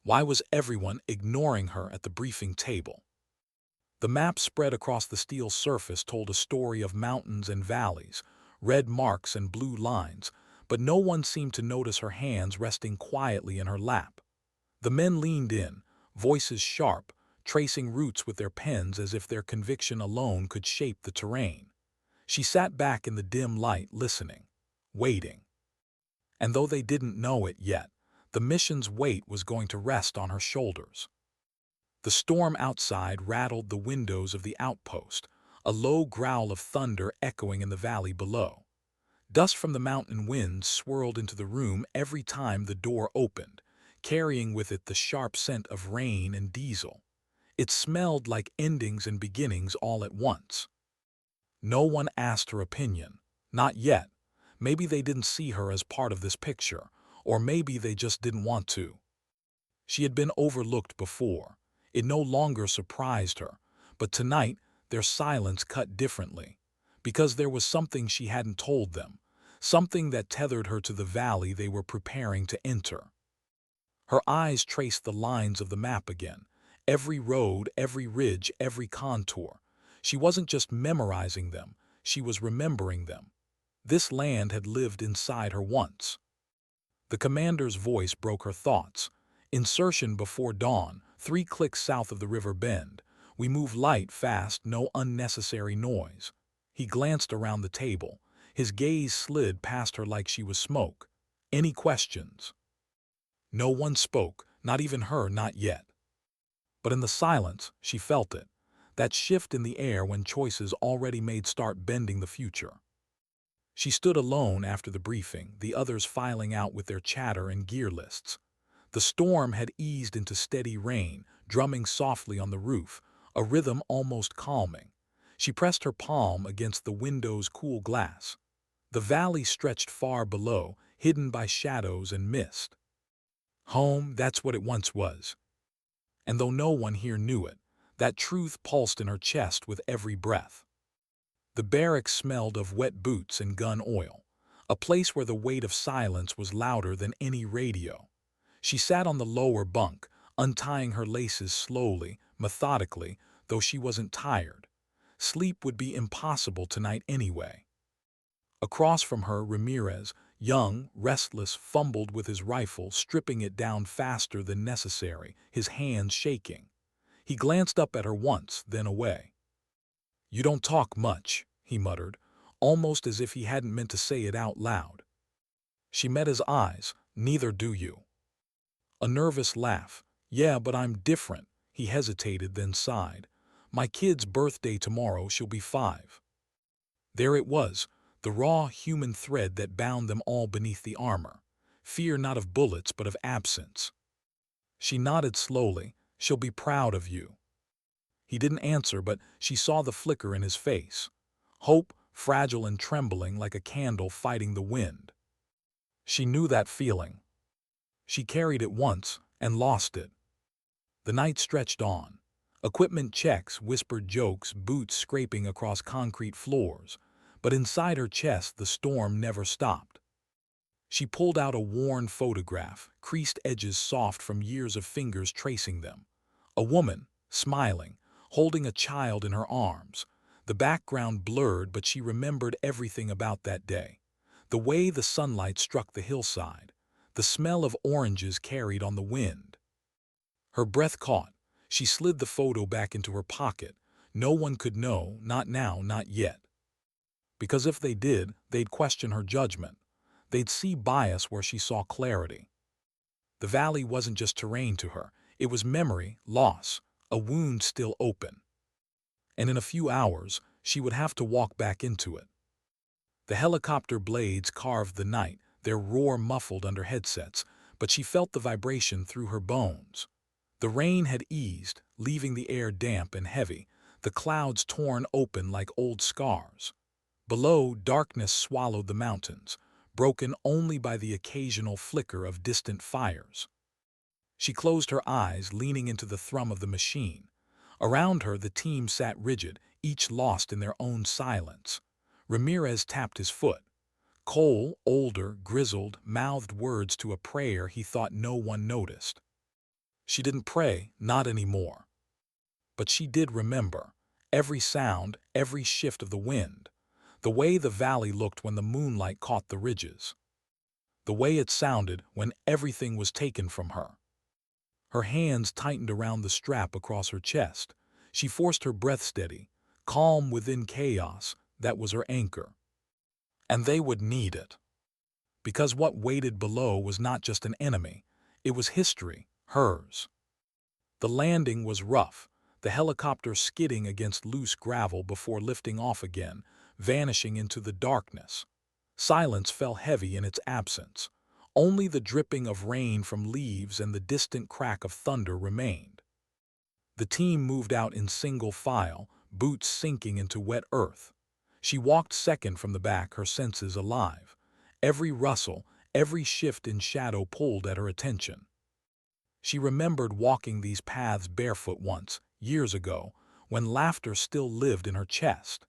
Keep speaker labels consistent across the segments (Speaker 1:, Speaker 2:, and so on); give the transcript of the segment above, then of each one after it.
Speaker 1: Why was everyone ignoring her at the briefing table? The map spread across the steel surface told a story of mountains and valleys, red marks and blue lines, but no one seemed to notice her hands resting quietly in her lap. The men leaned in, voices sharp, tracing routes with their pens as if their conviction alone could shape the terrain. She sat back in the dim light, listening, waiting. And though they didn't know it yet, the mission's weight was going to rest on her shoulders. The storm outside rattled the windows of the outpost, a low growl of thunder echoing in the valley below. Dust from the mountain winds swirled into the room every time the door opened, carrying with it the sharp scent of rain and diesel. It smelled like endings and beginnings all at once. No one asked her opinion. Not yet. Maybe they didn't see her as part of this picture, or maybe they just didn't want to. She had been overlooked before. It no longer surprised her, but tonight their silence cut differently, because there was something she hadn't told them, something that tethered her to the valley they were preparing to enter. Her eyes traced the lines of the map again, every road, every ridge, every contour. She wasn't just memorizing them, she was remembering them. This land had lived inside her once. The commander's voice broke her thoughts. Insertion before dawn, 3 clicks south of the river bend. We move light, fast, no unnecessary noise. He glanced around the table. His gaze slid past her like she was smoke. Any questions? No one spoke, not even her, not yet. But in the silence, she felt it. That shift in the air when choices already made start bending the future. She stood alone after the briefing, the others filing out with their chatter and gear lists. The storm had eased into steady rain, drumming softly on the roof, a rhythm almost calming. She pressed her palm against the window's cool glass. The valley stretched far below, hidden by shadows and mist. Home, that's what it once was. And though no one here knew it, that truth pulsed in her chest with every breath. The barracks smelled of wet boots and gun oil, a place where the weight of silence was louder than any radio. She sat on the lower bunk, untying her laces slowly, methodically, though she wasn't tired. Sleep would be impossible tonight anyway. Across from her, Ramirez, young, restless, fumbled with his rifle, stripping it down faster than necessary, his hands shaking. He glanced up at her once, then away. "You don't talk much," he muttered, almost as if he hadn't meant to say it out loud. She met his eyes. "Neither do you." A nervous laugh. "Yeah, but I'm different." He hesitated, then sighed. "My kid's birthday tomorrow, she'll be 5. There it was, the raw human thread that bound them all beneath the armor. Fear not of bullets, but of absence. She nodded slowly. "She'll be proud of you." He didn't answer, but she saw the flicker in his face. Hope, fragile and trembling like a candle fighting the wind. She knew that feeling. She carried it once and lost it. The night stretched on. Equipment checks, whispered jokes, boots scraping across concrete floors. But inside her chest, the storm never stopped. She pulled out a worn photograph, creased edges soft from years of fingers tracing them. A woman, smiling, holding a child in her arms. The background blurred, but she remembered everything about that day. The way the sunlight struck the hillside. The smell of oranges carried on the wind. Her breath caught. She slid the photo back into her pocket. No one could know, not now, not yet. Because if they did, they'd question her judgment. They'd see bias where she saw clarity. The valley wasn't just terrain to her. It was memory, loss, a wound still open. And in a few hours, she would have to walk back into it. The helicopter blades carved the night, their roar muffled under headsets, but she felt the vibration through her bones. The rain had eased, leaving the air damp and heavy, the clouds torn open like old scars. Below, darkness swallowed the mountains, broken only by the occasional flicker of distant fires. She closed her eyes, leaning into the thrum of the machine. Around her, the team sat rigid, each lost in their own silence. Ramirez tapped his foot. Cole, older, grizzled, mouthed words to a prayer he thought no one noticed. She didn't pray, not anymore. But she did remember every sound, every shift of the wind, the way the valley looked when the moonlight caught the ridges, the way it sounded when everything was taken from her. Her hands tightened around the strap across her chest. She forced her breath steady, calm within chaos. That was her anchor. And they would need it. Because what waited below was not just an enemy, it was history, hers. The landing was rough, the helicopter skidding against loose gravel before lifting off again, vanishing into the darkness. Silence fell heavy in its absence. Only the dripping of rain from leaves and the distant crack of thunder remained. The team moved out in single file, boots sinking into wet earth. She walked second from the back, her senses alive. Every rustle, every shift in shadow pulled at her attention. She remembered walking these paths barefoot once, years ago, when laughter still lived in her chest.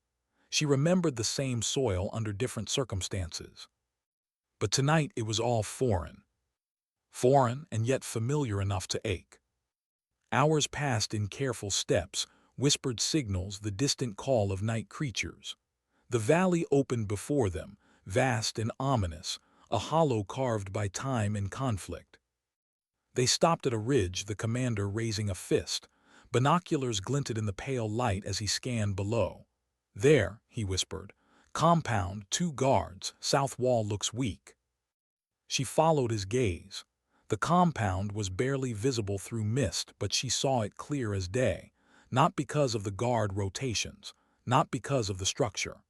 Speaker 1: She remembered the same soil under different circumstances. But tonight it was all foreign. Foreign and yet familiar enough to ache. Hours passed in careful steps, whispered signals, the distant call of night creatures. The valley opened before them, vast and ominous, a hollow carved by time and conflict. They stopped at a ridge, the commander raising a fist. Binoculars glinted in the pale light as he scanned below. "There," he whispered. "Compound, 2 guards, south wall looks weak." She followed his gaze. The compound was barely visible through mist, but she saw it clear as day, not because of the guard rotations, not because of the structure.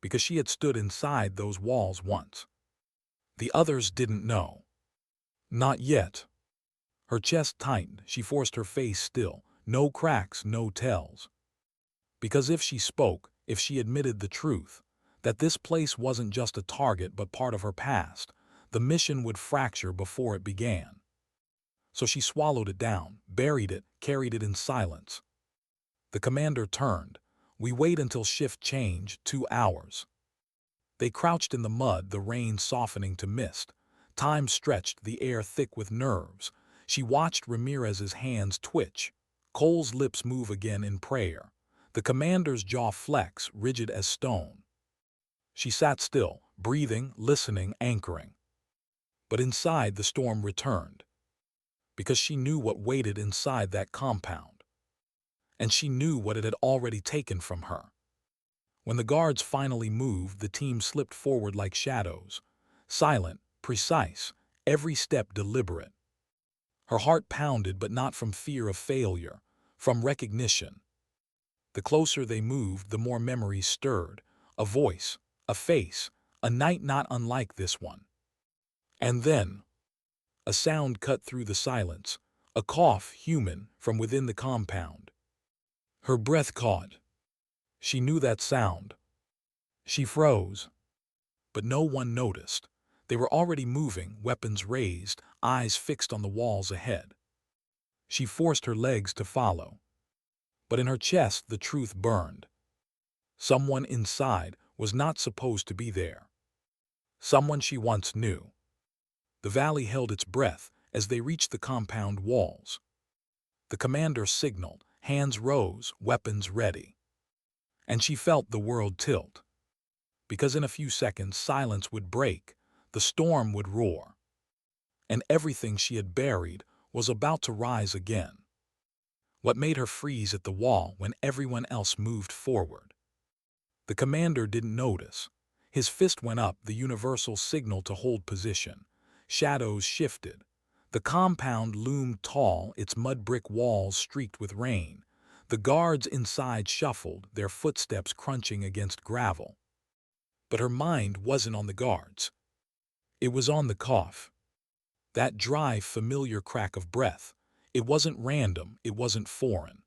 Speaker 1: Because she had stood inside those walls once. The others didn't know. Not yet. Her chest tightened, she forced her face still. No cracks, no tells. Because if she spoke, if she admitted the truth, that this place wasn't just a target but part of her past, the mission would fracture before it began. So she swallowed it down, buried it, carried it in silence. The commander turned. "We wait until shift change, 2 hours." They crouched in the mud, the rain softening to mist. Time stretched, the air thick with nerves. She watched Ramirez's hands twitch. Cole's lips move again in prayer. The commander's jaw flex, rigid as stone. She sat still, breathing, listening, anchoring. But inside the storm returned. Because she knew what waited inside that compound. And she knew what it had already taken from her. When the guards finally moved, the team slipped forward like shadows. Silent, precise, every step deliberate. Her heart pounded, but not from fear of failure, from recognition. The closer they moved, the more memories stirred. A voice, a face, a night not unlike this one. And then, a sound cut through the silence, a cough, human, from within the compound. Her breath caught. She knew that sound. She froze. But no one noticed. They were already moving, weapons raised, eyes fixed on the walls ahead. She forced her legs to follow. But in her chest the truth burned. Someone inside was not supposed to be there. Someone she once knew. The valley held its breath as they reached the compound walls. The commander signaled, hands rose, weapons ready. And she felt the world tilt. Because in a few seconds silence would break, the storm would roar. And everything she had buried was about to rise again. What made her freeze at the wall when everyone else moved forward? The commander didn't notice. His fist went up, the universal signal to hold position. Shadows shifted. The compound loomed tall, its mud brick walls streaked with rain. The guards inside shuffled, their footsteps crunching against gravel. But her mind wasn't on the guards. It was on the cough. That dry, familiar crack of breath. It wasn't random, it wasn't foreign.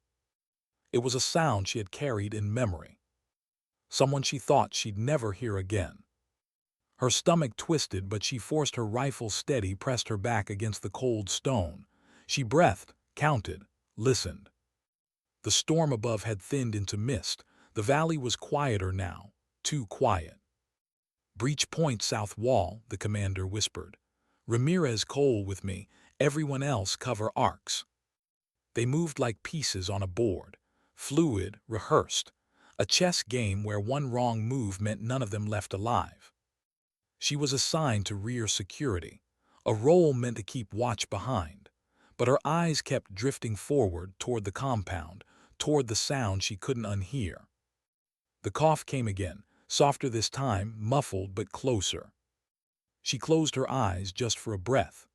Speaker 1: It was a sound she had carried in memory. Someone she thought she'd never hear again. Her stomach twisted, but she forced her rifle steady, pressed her back against the cold stone. She breathed, counted, listened. The storm above had thinned into mist. The valley was quieter now, too quiet. "Breach point south wall," the commander whispered. "Ramirez, Cole with me. everyone else cover arcs. They moved like pieces on a board, fluid, rehearsed, a chess game where one wrong move meant none of them left alive. She was assigned to rear security, a role meant to keep watch behind, but her eyes kept drifting forward toward the compound, toward the sound she couldn't unhear. The cough came again, softer this time, muffled but closer. She closed her eyes just for a breath.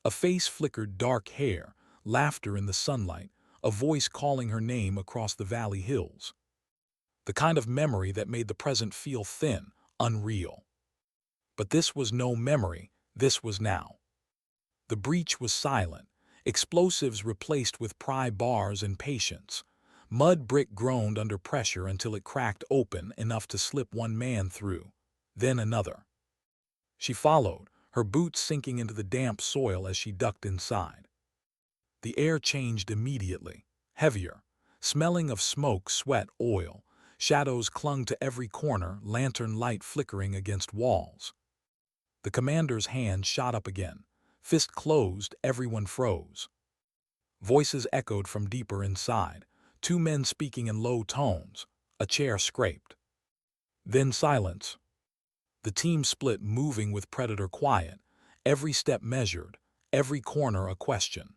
Speaker 1: A face flickered dark hair, laughter in the sunlight, a voice calling her name across the valley hills. The kind of memory that made the present feel thin, unreal. But this was no memory, this was now. The breach was silent, explosives replaced with pry bars and patience. Mud brick groaned under pressure until it cracked open enough to slip one man through, then another. She followed, her boots sinking into the damp soil as she ducked inside. The air changed immediately, heavier, smelling of smoke, sweat, oil. Shadows clung to every corner, lantern light flickering against walls. The commander's hand shot up again. Fist closed, everyone froze. Voices echoed from deeper inside, two men speaking in low tones. A chair scraped. Then silence. The team split, moving with predator quiet, every step measured, every corner a question.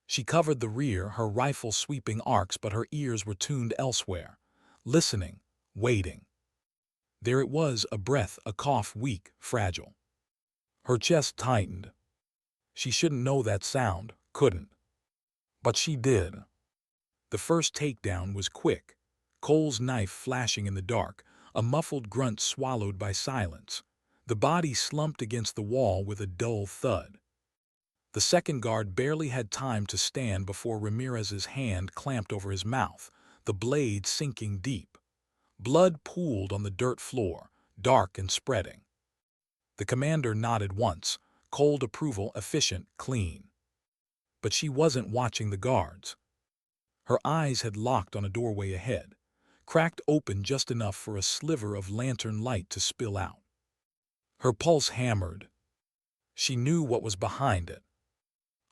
Speaker 1: She covered the rear, her rifle sweeping arcs, but her ears were tuned elsewhere, listening, waiting. There it was, a breath, a cough, weak, fragile. Her chest tightened. She shouldn't know that sound, couldn't. But she did. The first takedown was quick, Cole's knife flashing in the dark, a muffled grunt swallowed by silence. The body slumped against the wall with a dull thud. The second guard barely had time to stand before Ramirez's hand clamped over his mouth, the blade sinking deep. Blood pooled on the dirt floor, dark and spreading. The commander nodded once, cold approval, efficient, clean. But she wasn't watching the guards. Her eyes had locked on a doorway ahead, cracked open just enough for a sliver of lantern light to spill out. Her pulse hammered. She knew what was behind it.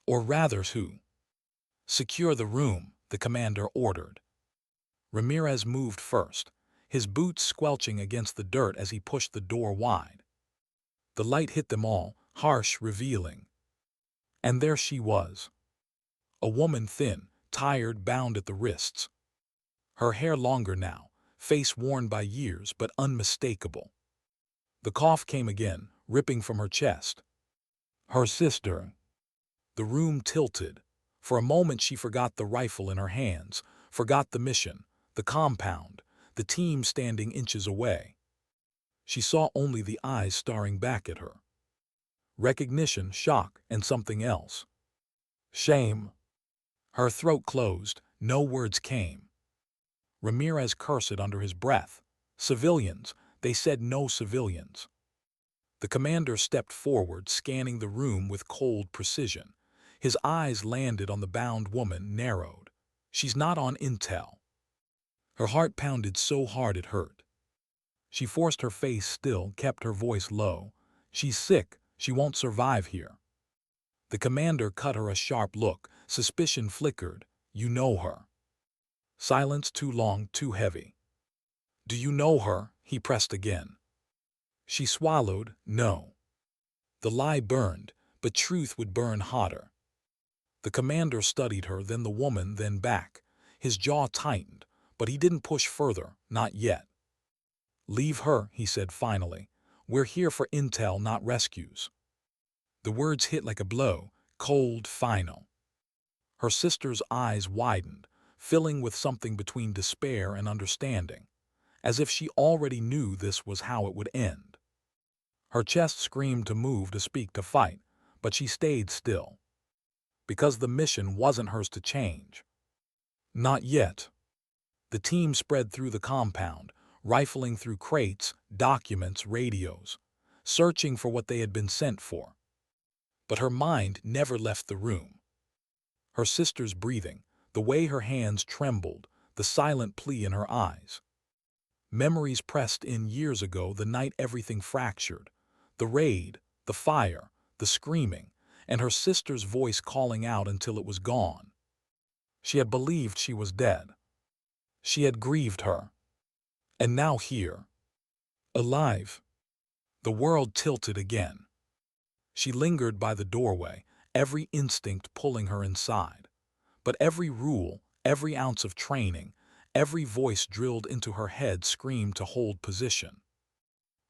Speaker 1: Or rather, who. "Secure the room," the commander ordered. Ramirez moved first, his boots squelching against the dirt as he pushed the door wide. The light hit them all, harsh, revealing. And there she was. A woman, thin, tired, bound at the wrists. Her hair longer now, face worn by years but unmistakable. The cough came again, ripping from her chest. Her sister. The room tilted. For a moment she forgot the rifle in her hands, forgot the mission, the compound, the team standing inches away. She saw only the eyes staring back at her. Recognition, shock, and something else. Shame. Her throat closed, no words came. Ramirez cursed under his breath. Civilians, they said no civilians. The commander stepped forward, scanning the room with cold precision. His eyes landed on the bound woman, narrowed. She's not on intel. Her heart pounded so hard it hurt. She forced her face still, kept her voice low. She's sick, she won't survive here. The commander cut her a sharp look. Suspicion flickered. You know her. Silence too long, too heavy. Do you know her? He pressed again. She swallowed, no. The lie burned, but truth would burn hotter. The commander studied her, then the woman, then back. His jaw tightened, but he didn't push further, not yet. Leave her, he said finally. We're here for intel, not rescues. The words hit like a blow, cold, final. Her sister's eyes widened, filling with something between despair and understanding, as if she already knew this was how it would end. Her chest screamed to move, to speak, to fight, but she stayed still. Because the mission wasn't hers to change. Not yet. The team spread through the compound, rifling through crates, documents, radios, searching for what they had been sent for. But her mind never left the room. Her sister's breathing, the way her hands trembled, the silent plea in her eyes. Memories pressed in years ago, the night everything fractured, the raid, the fire, the screaming, and her sister's voice calling out until it was gone. She had believed she was dead. She had grieved her. And now here, alive, the world tilted again. She lingered by the doorway, every instinct pulling her inside. But every rule, every ounce of training, every voice drilled into her head screamed to hold position.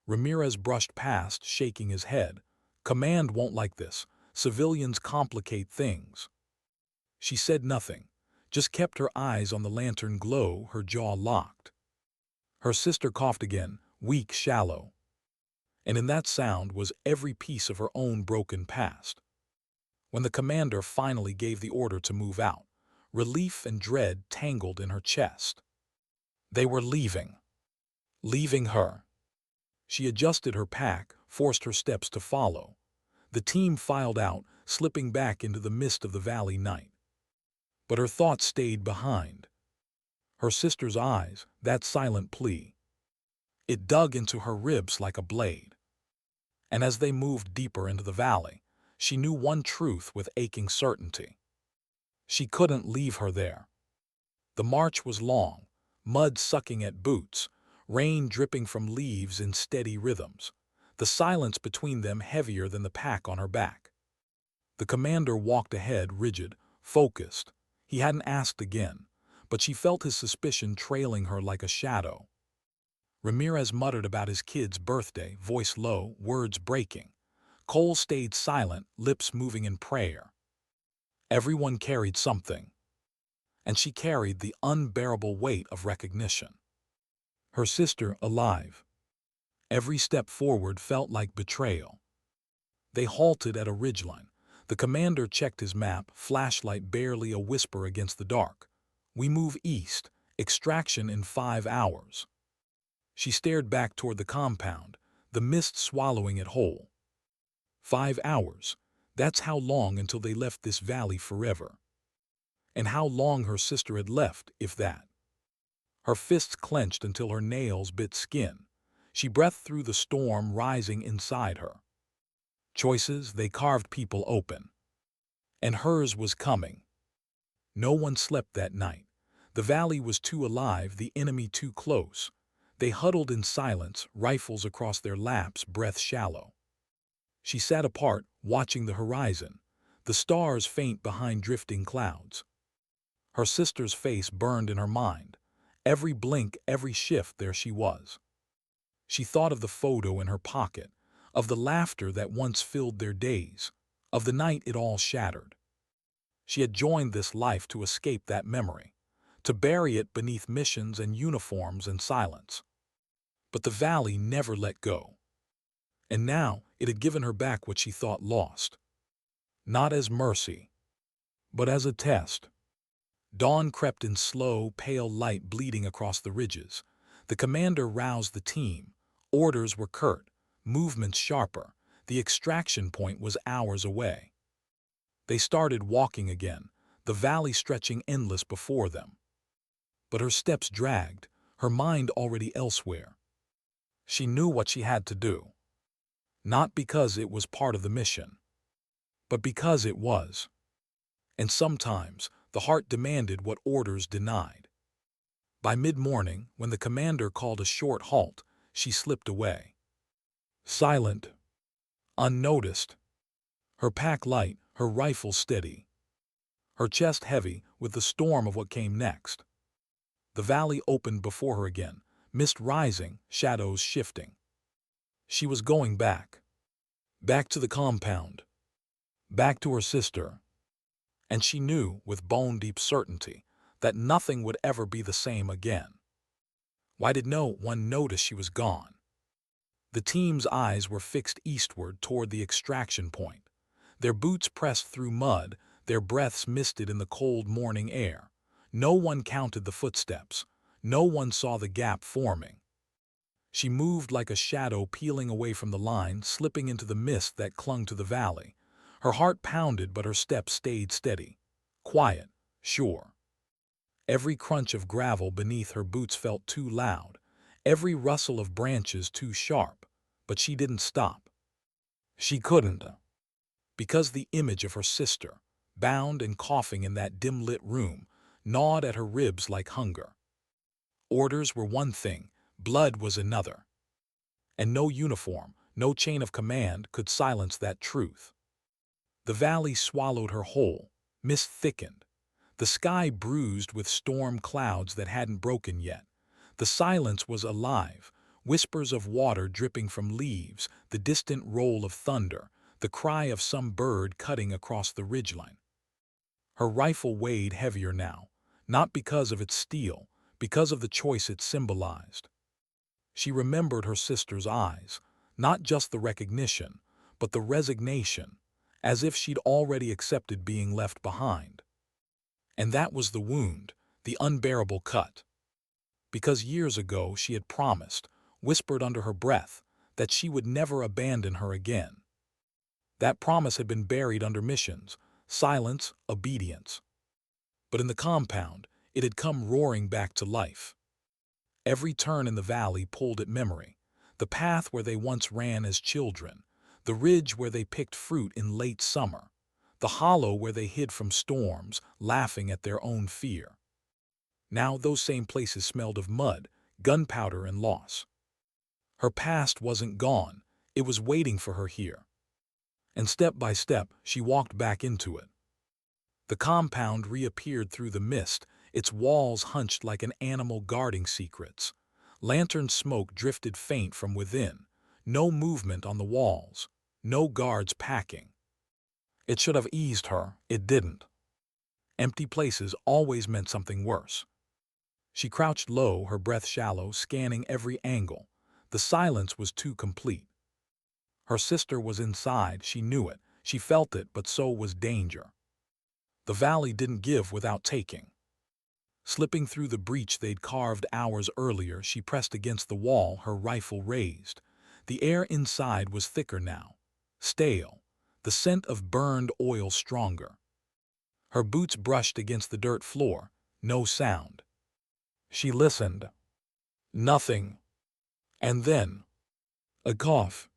Speaker 1: Ramirez brushed past, shaking his head. Command won't like this. Civilians complicate things. She said nothing, just kept her eyes on the lantern glow, her jaw locked. Her sister coughed again, weak, shallow. And in that sound was every piece of her own broken past. When the commander finally gave the order to move out, relief and dread tangled in her chest. They were leaving. Leaving her. She adjusted her pack, forced her steps to follow. The team filed out, slipping back into the mist of the valley night. But her thoughts stayed behind. Her sister's eyes, that silent plea. It dug into her ribs like a blade. And as they moved deeper into the valley, she knew one truth with aching certainty. She couldn't leave her there. The march was long, mud sucking at boots, rain dripping from leaves in steady rhythms, the silence between them heavier than the pack on her back. The commander walked ahead, rigid, focused. He hadn't asked again, but she felt his suspicion trailing her like a shadow. Ramirez muttered about his kid's birthday, voice low, words breaking. Cole stayed silent, lips moving in prayer. Everyone carried something, and she carried the unbearable weight of recognition. Her sister alive. Every step forward felt like betrayal. They halted at a ridgeline. The commander checked his map, flashlight barely a whisper against the dark. We move east, extraction in 5 hours. She stared back toward the compound, the mist swallowing it whole. 5 hours. That's how long until they left this valley forever. And how long her sister had left, if that. Her fists clenched until her nails bit skin. She breathed through the storm rising inside her. Choices, they carved people open. And hers was coming. No one slept that night. The valley was too alive, the enemy too close. They huddled in silence, rifles across their laps, breath shallow. She sat apart, watching the horizon, the stars faint behind drifting clouds. Her sister's face burned in her mind. Every blink, every shift, there she was. She thought of the photo in her pocket, of the laughter that once filled their days, of the night it all shattered. She had joined this life to escape that memory, to bury it beneath missions and uniforms and silence. But the valley never let go. And now it had given her back what she thought lost. Not as mercy, but as a test. Dawn crept in slow, pale light bleeding across the ridges. The commander roused the team. Orders were curt, movements sharper. The extraction point was hours away. They started walking again, the valley stretching endless before them. But her steps dragged, her mind already elsewhere. She knew what she had to do. Not because it was part of the mission, but because it was. And sometimes the heart demanded what orders denied. By mid-morning, when the commander called a short halt, she slipped away. Silent, unnoticed, her pack light, her rifle steady, her chest heavy with the storm of what came next. The valley opened before her again, mist rising, shadows shifting. She was going back. Back to the compound. Back to her sister. And she knew, with bone-deep certainty, that nothing would ever be the same again. Why did no one notice she was gone? The team's eyes were fixed eastward toward the extraction point. Their boots pressed through mud, their breaths misted in the cold morning air. No one counted the footsteps. No one saw the gap forming. She moved like a shadow peeling away from the line, slipping into the mist that clung to the valley. Her heart pounded, but her steps stayed steady. Quiet, sure. Every crunch of gravel beneath her boots felt too loud, every rustle of branches too sharp, but she didn't stop. She couldn't. Because the image of her sister, bound and coughing in that dim-lit room, gnawed at her ribs like hunger. Orders were one thing, blood was another. And no uniform, no chain of command could silence that truth. The valley swallowed her whole, mist thickened. The sky bruised with storm clouds that hadn't broken yet. The silence was alive, whispers of water dripping from leaves, the distant roll of thunder, the cry of some bird cutting across the ridgeline. Her rifle weighed heavier now, not because of its steel, because of the choice it symbolized. She remembered her sister's eyes, not just the recognition, but the resignation, as if she'd already accepted being left behind. And that was the wound, the unbearable cut. Because years ago she had promised, whispered under her breath, that she would never abandon her again. That promise had been buried under missions, silence, obedience. But in the compound, it had come roaring back to life. Every turn in the valley pulled at memory, the path where they once ran as children, the ridge where they picked fruit in late summer, the hollow where they hid from storms, laughing at their own fear. Now those same places smelled of mud, gunpowder, and loss. Her past wasn't gone, it was waiting for her here. And step by step, she walked back into it. The compound reappeared through the mist, its walls hunched like an animal guarding secrets. Lantern smoke drifted faint from within, no movement on the walls, no guards packing. It should have eased her, it didn't. Empty places always meant something worse. She crouched low, her breath shallow, scanning every angle. The silence was too complete. Her sister was inside, she knew it, she felt it, but so was danger. The valley didn't give without taking. Slipping through the breach they'd carved hours earlier, she pressed against the wall, her rifle raised. The air inside was thicker now, stale, the scent of burned oil stronger. Her boots brushed against the dirt floor, no sound. She listened. Nothing. And then, a cough.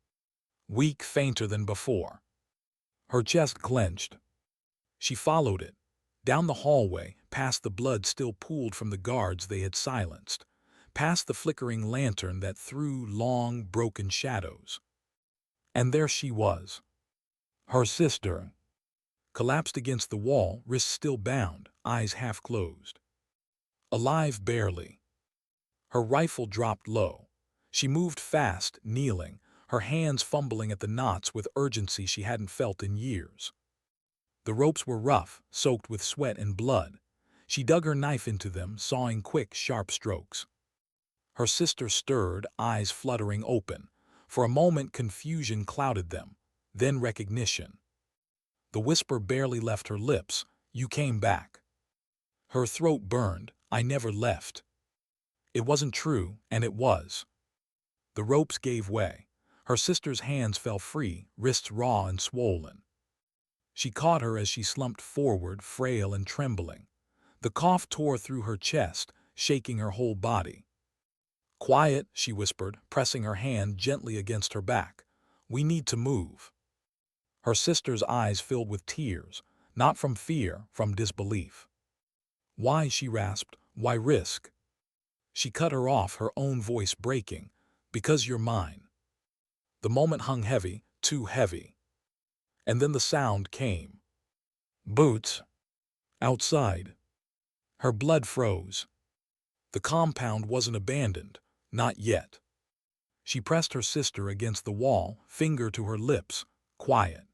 Speaker 1: Weak, fainter than before. Her chest clenched. She followed it, down the hallway, past the blood still pooled from the guards they had silenced, past the flickering lantern that threw long, broken shadows. And there she was. Her sister. Collapsed against the wall, wrists still bound, eyes half closed. Alive barely. Her rifle dropped low. She moved fast, kneeling, her hands fumbling at the knots with urgency she hadn't felt in years. The ropes were rough, soaked with sweat and blood. She dug her knife into them, sawing quick, sharp strokes. Her sister stirred, eyes fluttering open. For a moment confusion clouded them, then recognition. The whisper barely left her lips, "You came back." Her throat burned, "I never left." It wasn't true, and it was. The ropes gave way. Her sister's hands fell free, wrists raw and swollen. She caught her as she slumped forward, frail and trembling. The cough tore through her chest, shaking her whole body. "Quiet," she whispered, pressing her hand gently against her back. "We need to move." Her sister's eyes filled with tears, not from fear, from disbelief. "Why?" she rasped. "Why risk?" She cut her off, her own voice breaking. "Because you're mine." The moment hung heavy, too heavy. And then the sound came. Boots. Outside. Her blood froze. The compound wasn't abandoned, not yet. She pressed her sister against the wall, finger to her lips, quiet.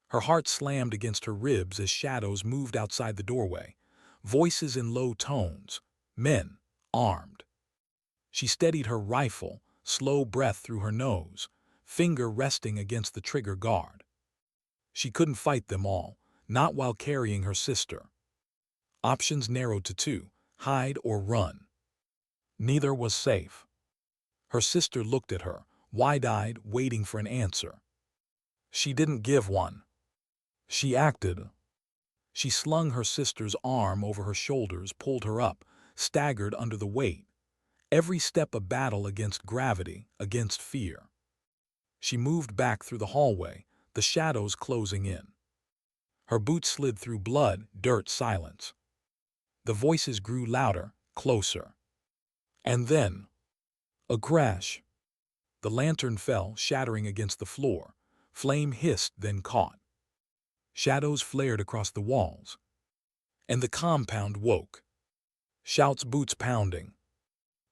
Speaker 1: Her heart slammed against her ribs as shadows moved outside the doorway, voices in low tones, men, armed. She steadied her rifle, slow breath through her nose, finger resting against the trigger guard. She couldn't fight them all, not while carrying her sister. Options narrowed to two, hide or run. Neither was safe. Her sister looked at her, wide-eyed, waiting for an answer. She didn't give one. She acted. She slung her sister's arm over her shoulders, pulled her up, staggered under the weight. Every step a battle against gravity, against fear. She moved back through the hallway, the shadows closing in. Her boots slid through blood, dirt, silence. The voices grew louder, closer. And then, a crash. The lantern fell, shattering against the floor. Flame hissed, then caught. Shadows flared across the walls. And the compound woke. Shouts, boots pounding.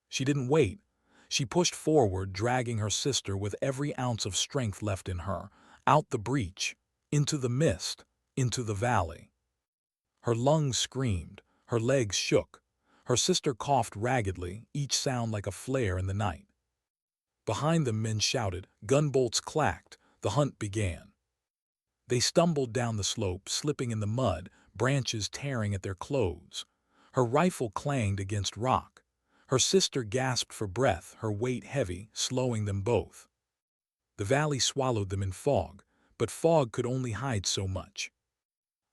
Speaker 1: She didn't wait. She pushed forward, dragging her sister with every ounce of strength left in her, out the breach, into the mist, into the valley. Her lungs screamed, her legs shook. Her sister coughed raggedly, each sound like a flare in the night. Behind them, men shouted, gunbolts clacked, the hunt began. They stumbled down the slope, slipping in the mud, branches tearing at their clothes. Her rifle clanged against rock. Her sister gasped for breath, her weight heavy, slowing them both. The valley swallowed them in fog, but fog could only hide so much.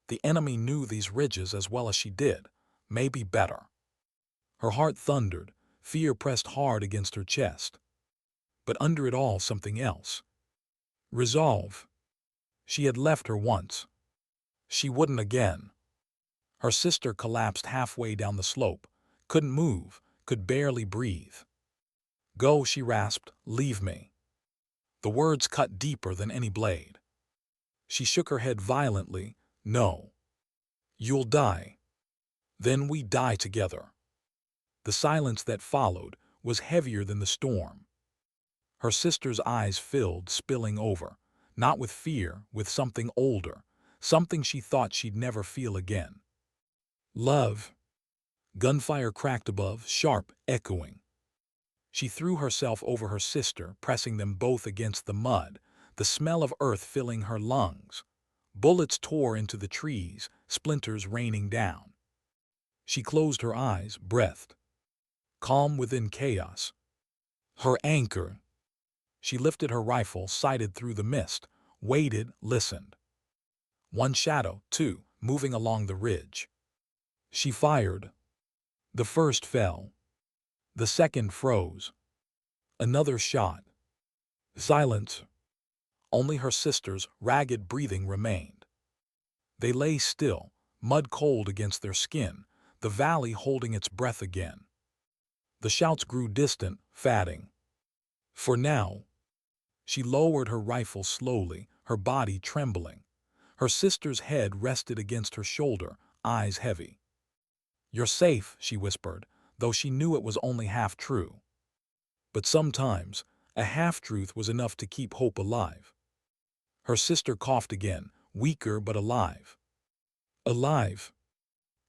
Speaker 1: The enemy knew these ridges as well as she did, maybe better. Her heart thundered, fear pressed hard against her chest. But under it all, something else. Resolve. She had left her once. She wouldn't again. Her sister collapsed halfway down the slope, couldn't move, could barely breathe. Go, she rasped, leave me. The words cut deeper than any blade. She shook her head violently, no. You'll die. Then we die together. The silence that followed was heavier than the storm. Her sister's eyes filled, spilling over, not with fear, with something older, something she thought she'd never feel again. Love. Gunfire cracked above, sharp, echoing. She threw herself over her sister, pressing them both against the mud, the smell of earth filling her lungs. Bullets tore into the trees, splinters raining down. She closed her eyes, breathed. Calm within chaos. Her anchor. She lifted her rifle, sighted through the mist, waited, listened. One shadow, two, moving along the ridge. She fired. The first fell. The second froze. Another shot. Silence. Only her sister's ragged breathing remained. They lay still, mud cold against their skin, the valley holding its breath again. The shouts grew distant, fatting. For now. She lowered her rifle slowly, her body trembling. Her sister's head rested against her shoulder, eyes heavy. You're safe, she whispered, though she knew it was only half true. But sometimes, a half-truth was enough to keep hope alive. Her sister coughed again, weaker but alive. Alive.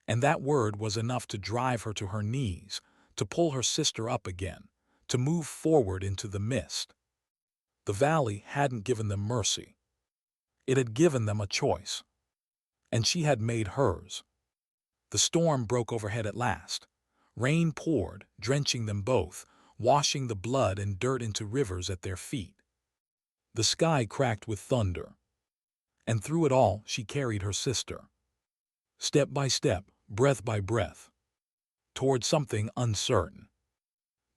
Speaker 1: And that word was enough to drive her to her knees, to pull her sister up again, to move forward into the mist. The valley hadn't given them mercy. It had given them a choice. And she had made hers. The storm broke overhead at last. Rain poured, drenching them both, washing the blood and dirt into rivers at their feet. The sky cracked with thunder. And through it all, she carried her sister. Step by step, breath by breath. Toward something uncertain.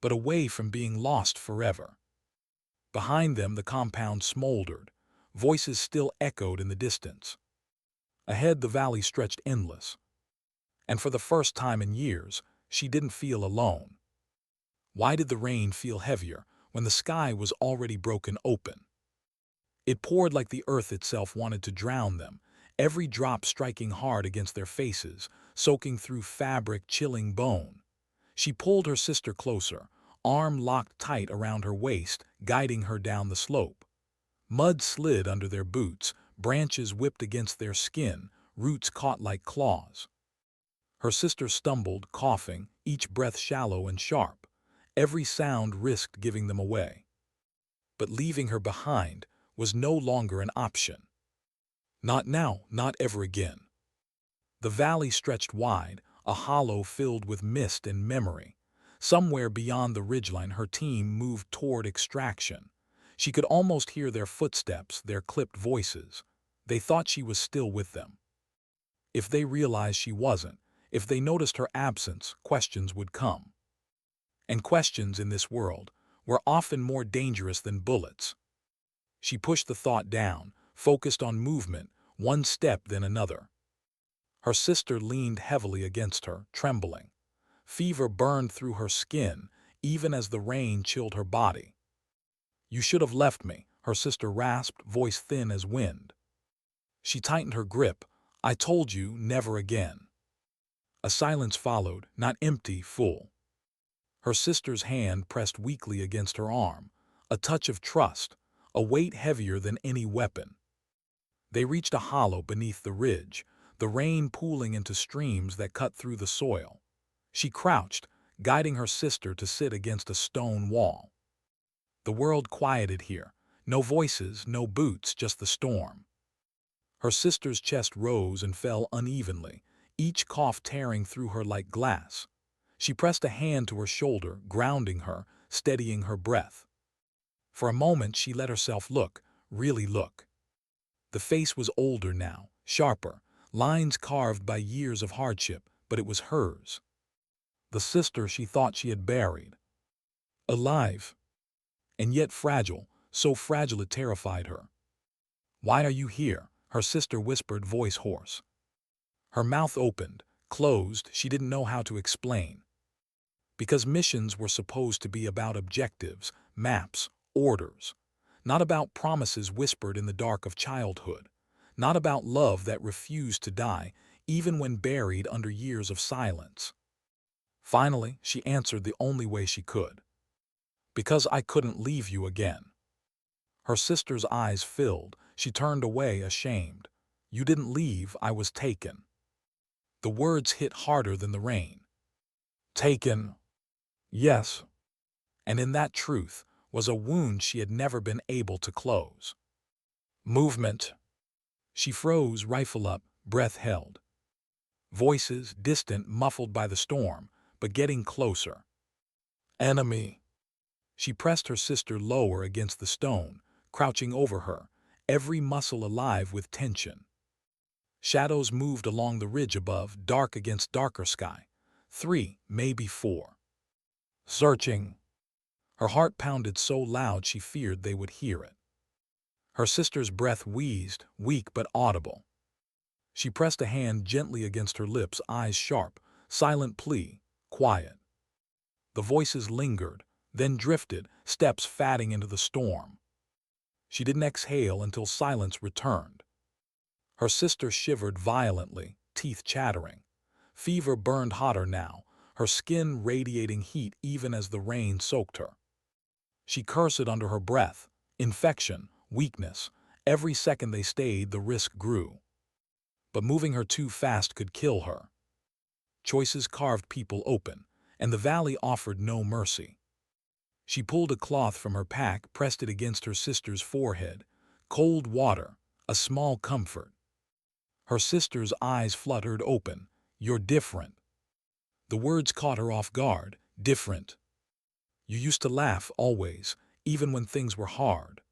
Speaker 1: But away from being lost forever. Behind them, the compound smoldered. Voices still echoed in the distance. Ahead, the valley stretched endless. And for the first time in years, she didn't feel alone. Why did the rain feel heavier when the sky was already broken open? It poured like the earth itself wanted to drown them, every drop striking hard against their faces, soaking through fabric, chilling bone. She pulled her sister closer, arm locked tight around her waist, guiding her down the slope. Mud slid under their boots, branches whipped against their skin, roots caught like claws. Her sister stumbled, coughing, each breath shallow and sharp. Every sound risked giving them away. But leaving her behind was no longer an option. Not now, not ever again. The valley stretched wide, a hollow filled with mist and memory. Somewhere beyond the ridgeline, her team moved toward extraction. She could almost hear their footsteps, their clipped voices. They thought she was still with them. If they realized she wasn't, if they noticed her absence, questions would come. And questions in this world were often more dangerous than bullets. She pushed the thought down, focused on movement, one step then another. Her sister leaned heavily against her, trembling. Fever burned through her skin, even as the rain chilled her body. "You should have left me," her sister rasped, voice thin as wind. She tightened her grip. "I told you never again." A silence followed, not empty, full. Her sister's hand pressed weakly against her arm, a touch of trust, a weight heavier than any weapon. They reached a hollow beneath the ridge, the rain pooling into streams that cut through the soil. She crouched, guiding her sister to sit against a stone wall. The world quieted here. No voices, no boots, just the storm. Her sister's chest rose and fell unevenly, each cough tearing through her like glass. She pressed a hand to her shoulder, grounding her, steadying her breath. For a moment she let herself look, really look. The face was older now, sharper, lines carved by years of hardship, but it was hers. The sister she thought she had buried. Alive, and yet fragile, so fragile it terrified her. "Why are you here?" her sister whispered, voice hoarse. Her mouth opened, closed, she didn't know how to explain. Because missions were supposed to be about objectives, maps, orders. Not about promises whispered in the dark of childhood. Not about love that refused to die, even when buried under years of silence. Finally, she answered the only way she could. "Because I couldn't leave you again." Her sister's eyes filled. She turned away, ashamed. "You didn't leave, I was taken." The words hit harder than the rain. Taken. Yes. And in that truth was a wound she had never been able to close. Movement. She froze, rifle up, breath held. Voices, distant, muffled by the storm, but getting closer. Enemy. She pressed her sister lower against the stone, crouching over her, every muscle alive with tension. Shadows moved along the ridge above, dark against darker sky. 3, maybe 4. Searching. Her heart pounded so loud she feared they would hear it. Her sister's breath wheezed, weak but audible. She pressed a hand gently against her lips, eyes sharp, silent plea, quiet. The voices lingered, then drifted, steps fading into the storm. She didn't exhale until silence returned. Her sister shivered violently, teeth chattering. Fever burned hotter now, her skin radiating heat even as the rain soaked her. She cursed under her breath. Infection, weakness. Every second they stayed, the risk grew. But moving her too fast could kill her. Choices carved people open, and the valley offered no mercy. She pulled a cloth from her pack, pressed it against her sister's forehead. Cold water, a small comfort. Her sister's eyes fluttered open. "You're different." The words caught her off guard. Different. "You used to laugh, always, even when things were hard."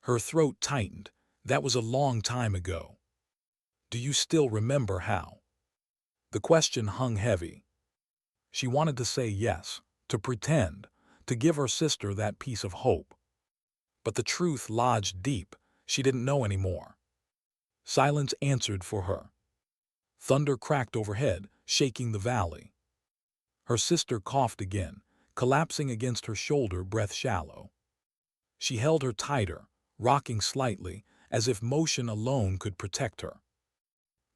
Speaker 1: Her throat tightened. "That was a long time ago." "Do you still remember how?" The question hung heavy. She wanted to say yes, to pretend, to give her sister that piece of hope. But the truth lodged deep. She didn't know anymore. Silence answered for her. Thunder cracked overhead, shaking the valley. Her sister coughed again, collapsing against her shoulder, breath shallow. She held her tighter, rocking slightly, as if motion alone could protect her.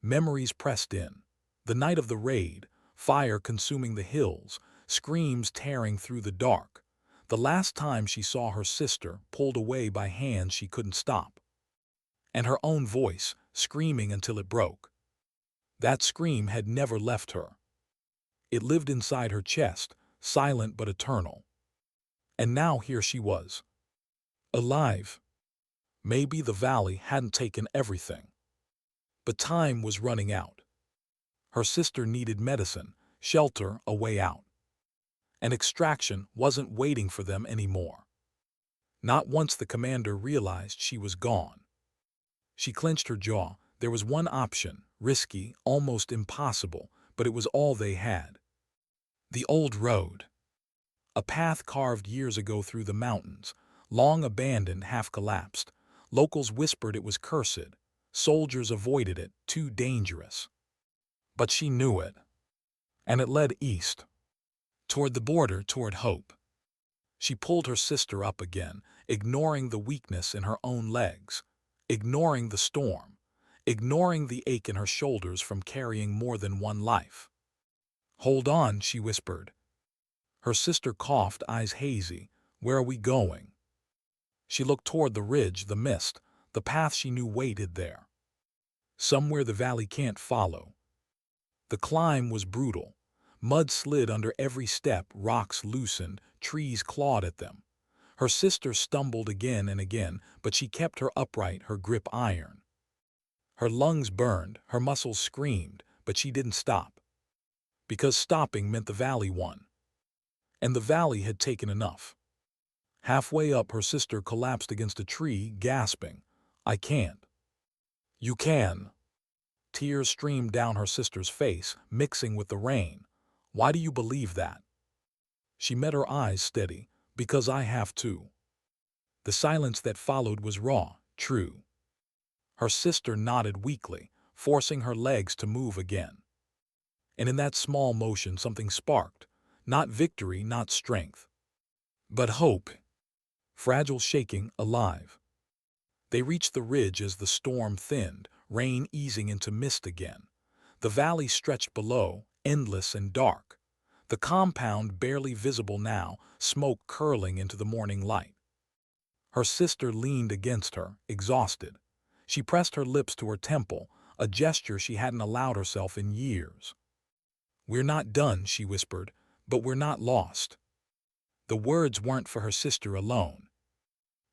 Speaker 1: Memories pressed in. The night of the raid, fire consuming the hills, screams tearing through the dark. The last time she saw her sister, pulled away by hands she couldn't stop. And her own voice, screaming until it broke. That scream had never left her. It lived inside her chest, silent but eternal. And now here she was. Alive. Maybe the valley hadn't taken everything. But time was running out. Her sister needed medicine, shelter, a way out. And extraction wasn't waiting for them anymore. Not once the commander realized she was gone. She clenched her jaw. There was one option, risky, almost impossible, but it was all they had. The old road. A path carved years ago through the mountains, long abandoned, half collapsed. Locals whispered it was cursed. Soldiers avoided it, too dangerous. But she knew it, and it led east, toward the border, toward hope. She pulled her sister up again, ignoring the weakness in her own legs, ignoring the storm, ignoring the ache in her shoulders from carrying more than one life. "Hold on," she whispered. Her sister coughed, eyes hazy. "Where are we going?" She looked toward the ridge, the mist, the path she knew waited there. "Somewhere the valley can't follow." The climb was brutal. Mud slid under every step, rocks loosened, trees clawed at them. Her sister stumbled again and again, but she kept her upright, her grip iron. Her lungs burned, her muscles screamed, but she didn't stop. Because stopping meant the valley won. And the valley had taken enough. Halfway up, her sister collapsed against a tree, gasping, "I can't." "You can." Tears streamed down her sister's face, mixing with the rain. "Why do you believe that?" She met her eyes steady. "Because I have to." The silence that followed was raw, true. Her sister nodded weakly, forcing her legs to move again. And in that small motion something sparked. Not victory, not strength, but hope. Fragile, shaking, alive. They reached the ridge as the storm thinned, rain easing into mist again. The valley stretched below, endless and dark. The compound barely visible now, smoke curling into the morning light. Her sister leaned against her, exhausted. She pressed her lips to her temple, a gesture she hadn't allowed herself in years. "We're not done," she whispered, "but we're not lost." The words weren't for her sister alone.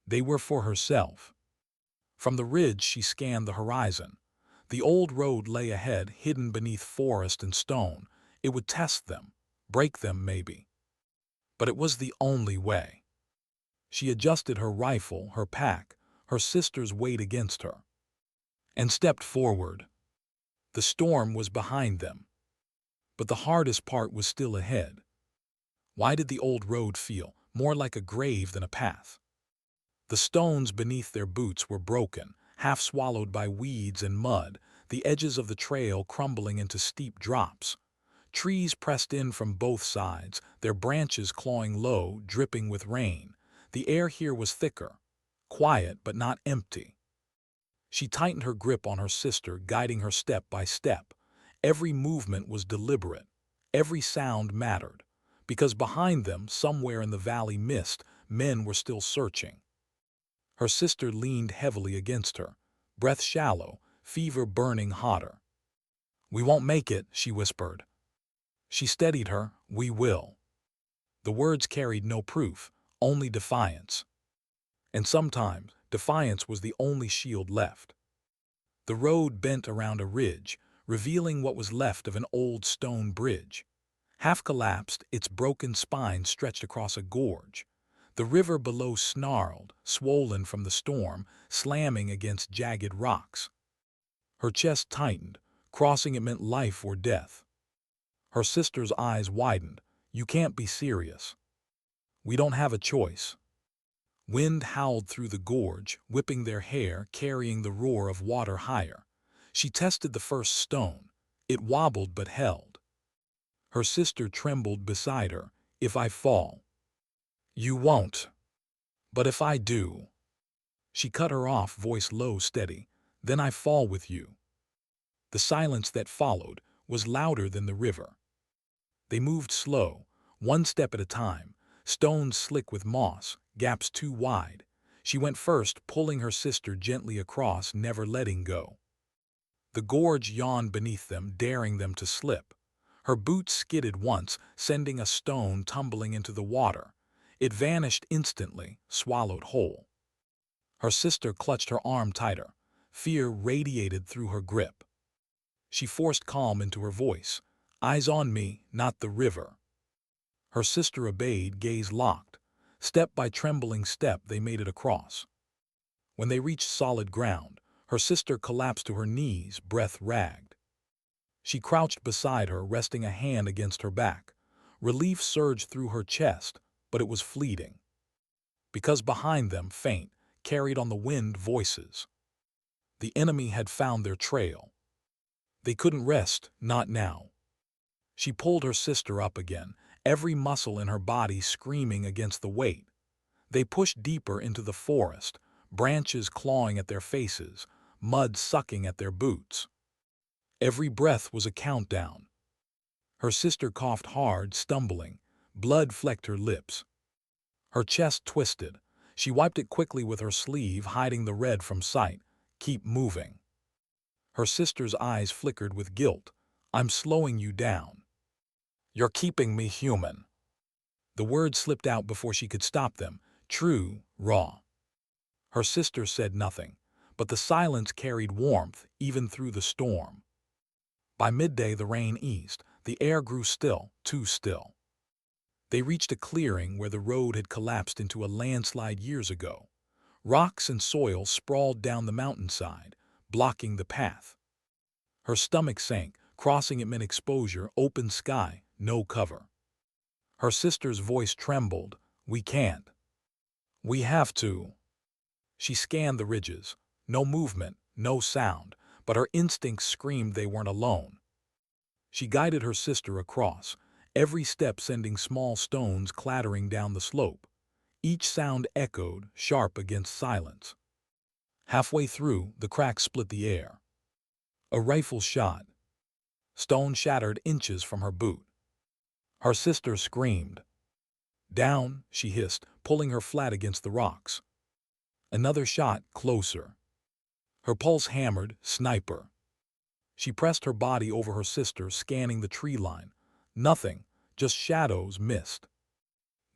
Speaker 1: They were for herself. From the ridge she scanned the horizon. The old road lay ahead, hidden beneath forest and stone. It would test them, break them maybe. But it was the only way. She adjusted her rifle, her pack, her sister's weight against her, and stepped forward. The storm was behind them. But the hardest part was still ahead. Why did the old road feel more like a grave than a path? The stones beneath their boots were broken, half swallowed by weeds and mud, the edges of the trail crumbling into steep drops. Trees pressed in from both sides, their branches clawing low, dripping with rain. The air here was thicker, quiet but not empty. She tightened her grip on her sister, guiding her step by step. Every movement was deliberate. Every sound mattered. Because behind them, somewhere in the valley mist, men were still searching. Her sister leaned heavily against her, breath shallow, fever burning hotter. "We won't make it," she whispered. She steadied her. "We will." The words carried no proof, only defiance. And sometimes, defiance was the only shield left. The road bent around a ridge, revealing what was left of an old stone bridge. Half collapsed, its broken spine stretched across a gorge. The river below snarled, swollen from the storm, slamming against jagged rocks. Her chest tightened. Crossing it meant life or death. Her sister's eyes widened. "You can't be serious." "We don't have a choice." Wind howled through the gorge, whipping their hair, carrying the roar of water higher. She tested the first stone. It wobbled but held. Her sister trembled beside her. "If I fall." "You won't." "But if I do." She cut her off, voice low, steady. "Then I fall with you." The silence that followed was louder than the river. They moved slow, one step at a time, stones slick with moss, gaps too wide. She went first, pulling her sister gently across, never letting go. The gorge yawned beneath them, daring them to slip. Her boots skidded once, sending a stone tumbling into the water. It vanished instantly, swallowed whole. Her sister clutched her arm tighter. Fear radiated through her grip. She forced calm into her voice. "Eyes on me, not the river." Her sister obeyed, gaze locked. Step by trembling step, they made it across. When they reached solid ground, her sister collapsed to her knees, breath ragged. She crouched beside her, resting a hand against her back. Relief surged through her chest, but it was fleeting. Because behind them, faint, carried on the wind voices. The enemy had found their trail. They couldn't rest, not now. She pulled her sister up again, every muscle in her body screaming against the weight. They pushed deeper into the forest, branches clawing at their faces, mud sucking at their boots. Every breath was a countdown. Her sister coughed hard, stumbling. Blood flecked her lips. Her chest twisted. She wiped it quickly with her sleeve, hiding the red from sight. Keep moving. Her sister's eyes flickered with guilt. I'm slowing you down. You're keeping me human. The words slipped out before she could stop them. True, raw. Her sister said nothing, but the silence carried warmth even through the storm. By midday the rain eased. The air grew still, too still. They reached a clearing where the road had collapsed into a landslide years ago. Rocks and soil sprawled down the mountainside, blocking the path. Her stomach sank, crossing it meant exposure, open sky, no cover. Her sister's voice trembled. We can't. We have to. She scanned the ridges. No movement, no sound, but her instincts screamed they weren't alone. She guided her sister across, every step sending small stones clattering down the slope. Each sound echoed, sharp against silence. Halfway through, the crack split the air. A rifle shot. Stone shattered inches from her boot. Her sister screamed. Down, she hissed, pulling her flat against the rocks. Another shot, closer. Her pulse hammered, sniper. She pressed her body over her sister, scanning the tree line. Nothing, just shadows, mist.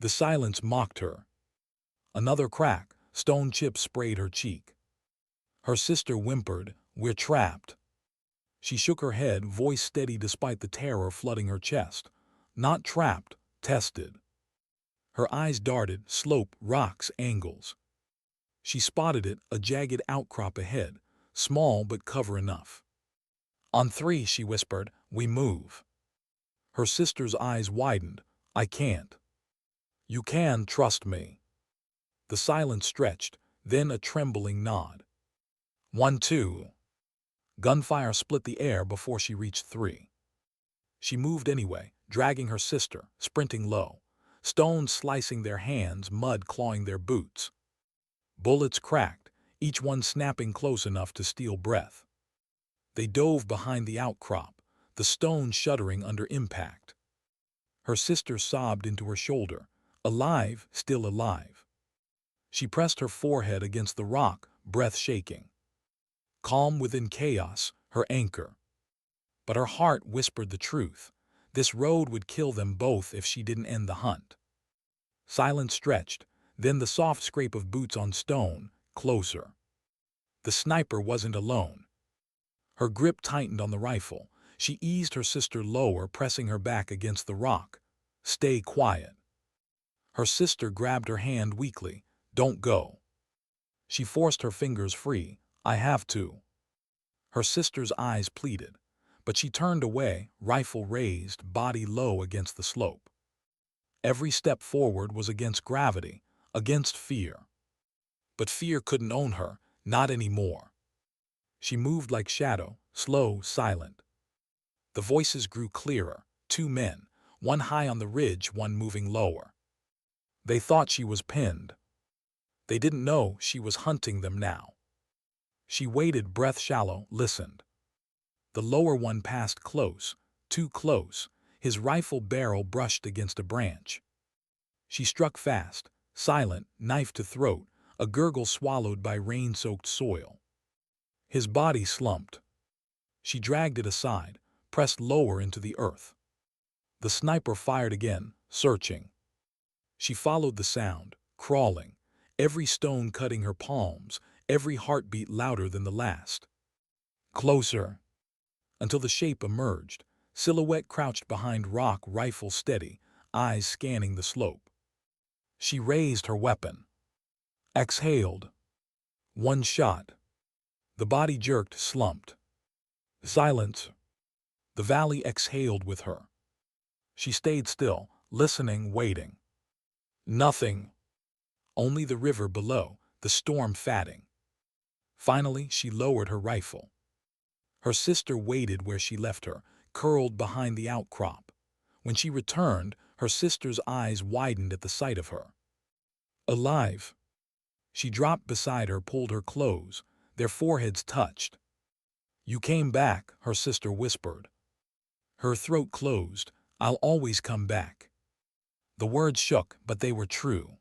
Speaker 1: The silence mocked her. Another crack, stone chips sprayed her cheek. Her sister whimpered, We're trapped. She shook her head, voice steady despite the terror flooding her chest. Not trapped, tested. Her eyes darted, slope, rocks, angles. She spotted it, a jagged outcrop ahead, small but cover enough. On three, she whispered, we move. Her sister's eyes widened. I can't. You can, trust me. The silence stretched, then a trembling nod. 1, 2. Gunfire split the air before she reached 3. She moved anyway, dragging her sister, sprinting low. Stones slicing their hands, mud clawing their boots. Bullets cracked, each one snapping close enough to steal breath. They dove behind the outcrop, the stone shuddering under impact. Her sister sobbed into her shoulder, alive, still alive. She pressed her forehead against the rock, breath shaking. Calm within chaos, her anchor. But her heart whispered the truth. This road would kill them both if she didn't end the hunt. Silence stretched, then the soft scrape of boots on stone, closer. The sniper wasn't alone. Her grip tightened on the rifle. She eased her sister lower, pressing her back against the rock. Stay quiet. Her sister grabbed her hand weakly. Don't go. She forced her fingers free. I have to. Her sister's eyes pleaded, but she turned away, rifle raised, body low against the slope. Every step forward was against gravity, against fear. But fear couldn't own her, not anymore. She moved like shadow, slow, silent. The voices grew clearer, 2 men, one high on the ridge, one moving lower. They thought she was pinned. They didn't know she was hunting them now. She waited, breath shallow, listened. The lower one passed close, too close. His rifle barrel brushed against a branch. She struck fast, silent, knife to throat, a gurgle swallowed by rain-soaked soil. His body slumped. She dragged it aside, pressed lower into the earth. The sniper fired again, searching. She followed the sound, crawling, every stone cutting her palms, every heartbeat louder than the last. Closer, until the shape emerged, silhouette crouched behind rock, rifle steady, eyes scanning the slope. She raised her weapon. Exhaled. 1 shot. The body jerked, slumped. Silence. The valley exhaled with her. She stayed still, listening, waiting. Nothing. Only the river below, the storm fatting. Finally, she lowered her rifle. Her sister waited where she left her, curled behind the outcrop. When she returned, her sister's eyes widened at the sight of her. Alive! She dropped beside her, pulled her close. Their foreheads touched. "You came back," her sister whispered. Her throat closed. "I'll always come back." The words shook, but they were true.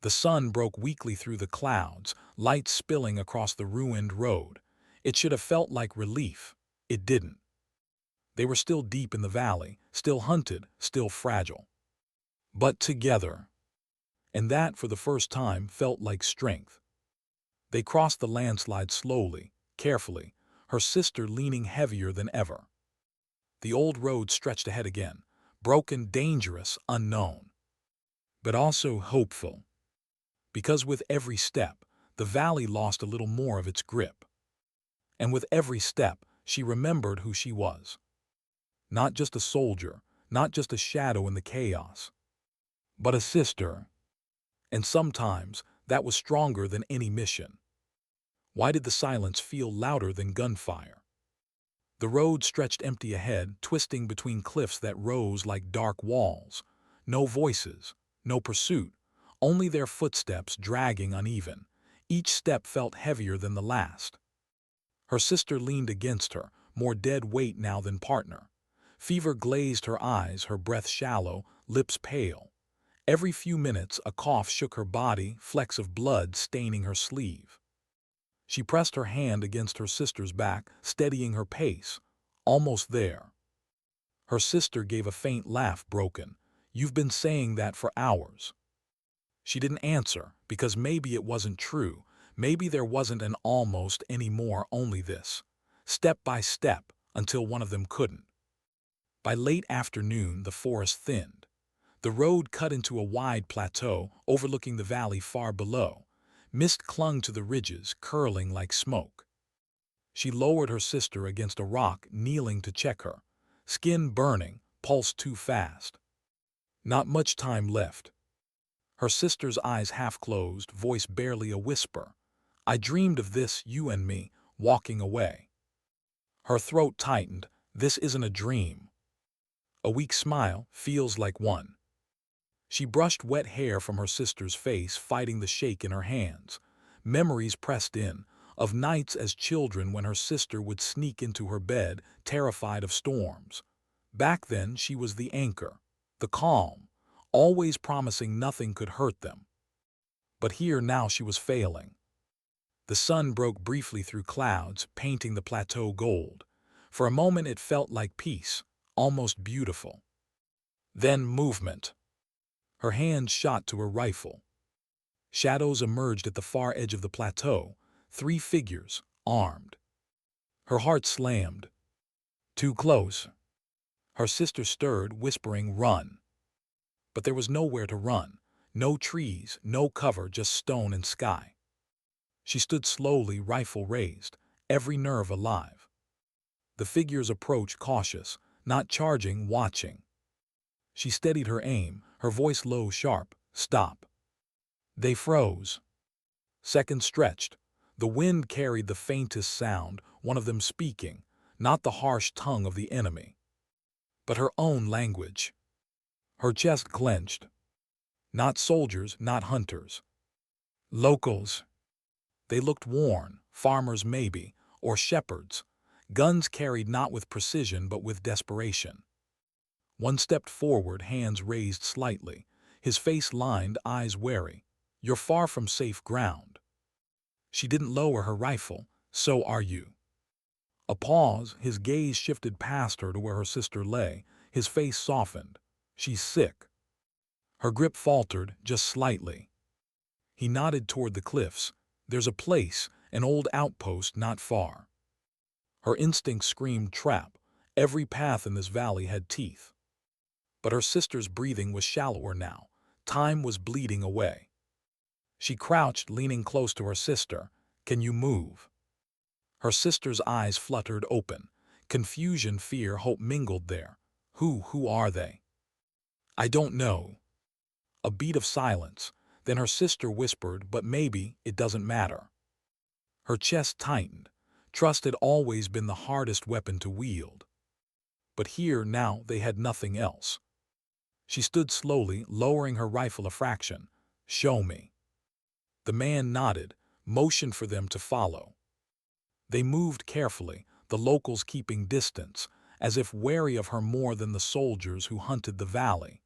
Speaker 1: The sun broke weakly through the clouds, light spilling across the ruined road. It should have felt like relief. It didn't. They were still deep in the valley, still hunted, still fragile. But together. And that, for the first time, felt like strength. They crossed the landslide slowly, carefully, her sister leaning heavier than ever. The old road stretched ahead again, broken, dangerous, unknown. But also hopeful. Because with every step, the valley lost a little more of its grip. And with every step, she remembered who she was. Not just a soldier, not just a shadow in the chaos, but a sister. And sometimes, that was stronger than any mission. Why did the silence feel louder than gunfire? The road stretched empty ahead, twisting between cliffs that rose like dark walls. No voices, no pursuit, only their footsteps dragging uneven. Each step felt heavier than the last. Her sister leaned against her, more dead weight now than partner. Fever glazed her eyes, her breath shallow, lips pale. Every few minutes, a cough shook her body, flecks of blood staining her sleeve. She pressed her hand against her sister's back, steadying her pace. Almost there. Her sister gave a faint laugh, broken. "You've been saying that for hours." She didn't answer, because maybe it wasn't true. Maybe there wasn't an almost anymore, only this. Step by step, until one of them couldn't. By late afternoon, the forest thinned. The road cut into a wide plateau, overlooking the valley far below. Mist clung to the ridges, curling like smoke. She lowered her sister against a rock, kneeling to check her. Skin burning, pulse too fast. Not much time left. Her sister's eyes half closed, voice barely a whisper. "I dreamed of this, you and me, walking away." Her throat tightened. "This isn't a dream." A weak smile feels like one. She brushed wet hair from her sister's face, fighting the shake in her hands. Memories pressed in, of nights as children when her sister would sneak into her bed, terrified of storms. Back then, she was the anchor, the calm, always promising nothing could hurt them. But here now she was failing. The sun broke briefly through clouds, painting the plateau gold. For a moment it felt like peace, almost beautiful. Then movement. Her hand shot to her rifle. Shadows emerged at the far edge of the plateau, 3 figures, armed. Her heart slammed. Too close. Her sister stirred, whispering, "Run." But there was nowhere to run. No trees, no cover, just stone and sky. She stood slowly, rifle raised, every nerve alive. The figures approached, cautious, not charging, watching. She steadied her aim, her voice low, sharp. "Stop." They froze. Seconds stretched. The wind carried the faintest sound, one of them speaking, not the harsh tongue of the enemy, but her own language. Her chest clenched. Not soldiers, not hunters. Locals. They looked worn, farmers maybe, or shepherds. Guns carried not with precision but with desperation. One stepped forward, hands raised slightly, his face lined, eyes wary. "You're far from safe ground." She didn't lower her rifle. "So are you." A pause, his gaze shifted past her to where her sister lay, his face softened. "She's sick." Her grip faltered, just slightly. He nodded toward the cliffs. "There's a place, an old outpost not far." Her instinct screamed trap. Every path in this valley had teeth. But her sister's breathing was shallower now. Time was bleeding away. She crouched, leaning close to her sister. "Can you move?" Her sister's eyes fluttered open. Confusion, fear, hope mingled there. Who are they?" "I don't know." A beat of silence. Then her sister whispered, "But maybe it doesn't matter." Her chest tightened. Trust had always been the hardest weapon to wield. But here now they had nothing else. She stood slowly, lowering her rifle a fraction. "Show me." The man nodded, motioned for them to follow. They moved carefully, the locals keeping distance, as if wary of her more than the soldiers who hunted the valley.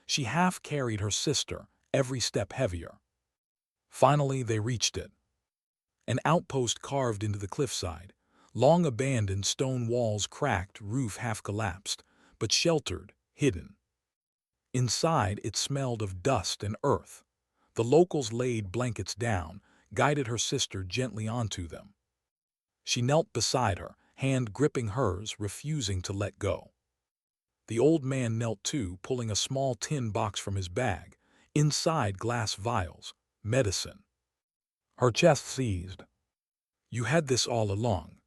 Speaker 1: She half carried her sister, every step heavier. Finally they reached it. An outpost carved into the cliffside. Long abandoned, stone walls cracked, roof half collapsed, but sheltered, hidden. Inside it smelled of dust and earth. The locals laid blankets down, guided her sister gently onto them. She knelt beside her, hand gripping hers, refusing to let go. The old man knelt too, pulling a small tin box from his bag. Inside, glass vials, medicine. Her chest seized. "You had this all along."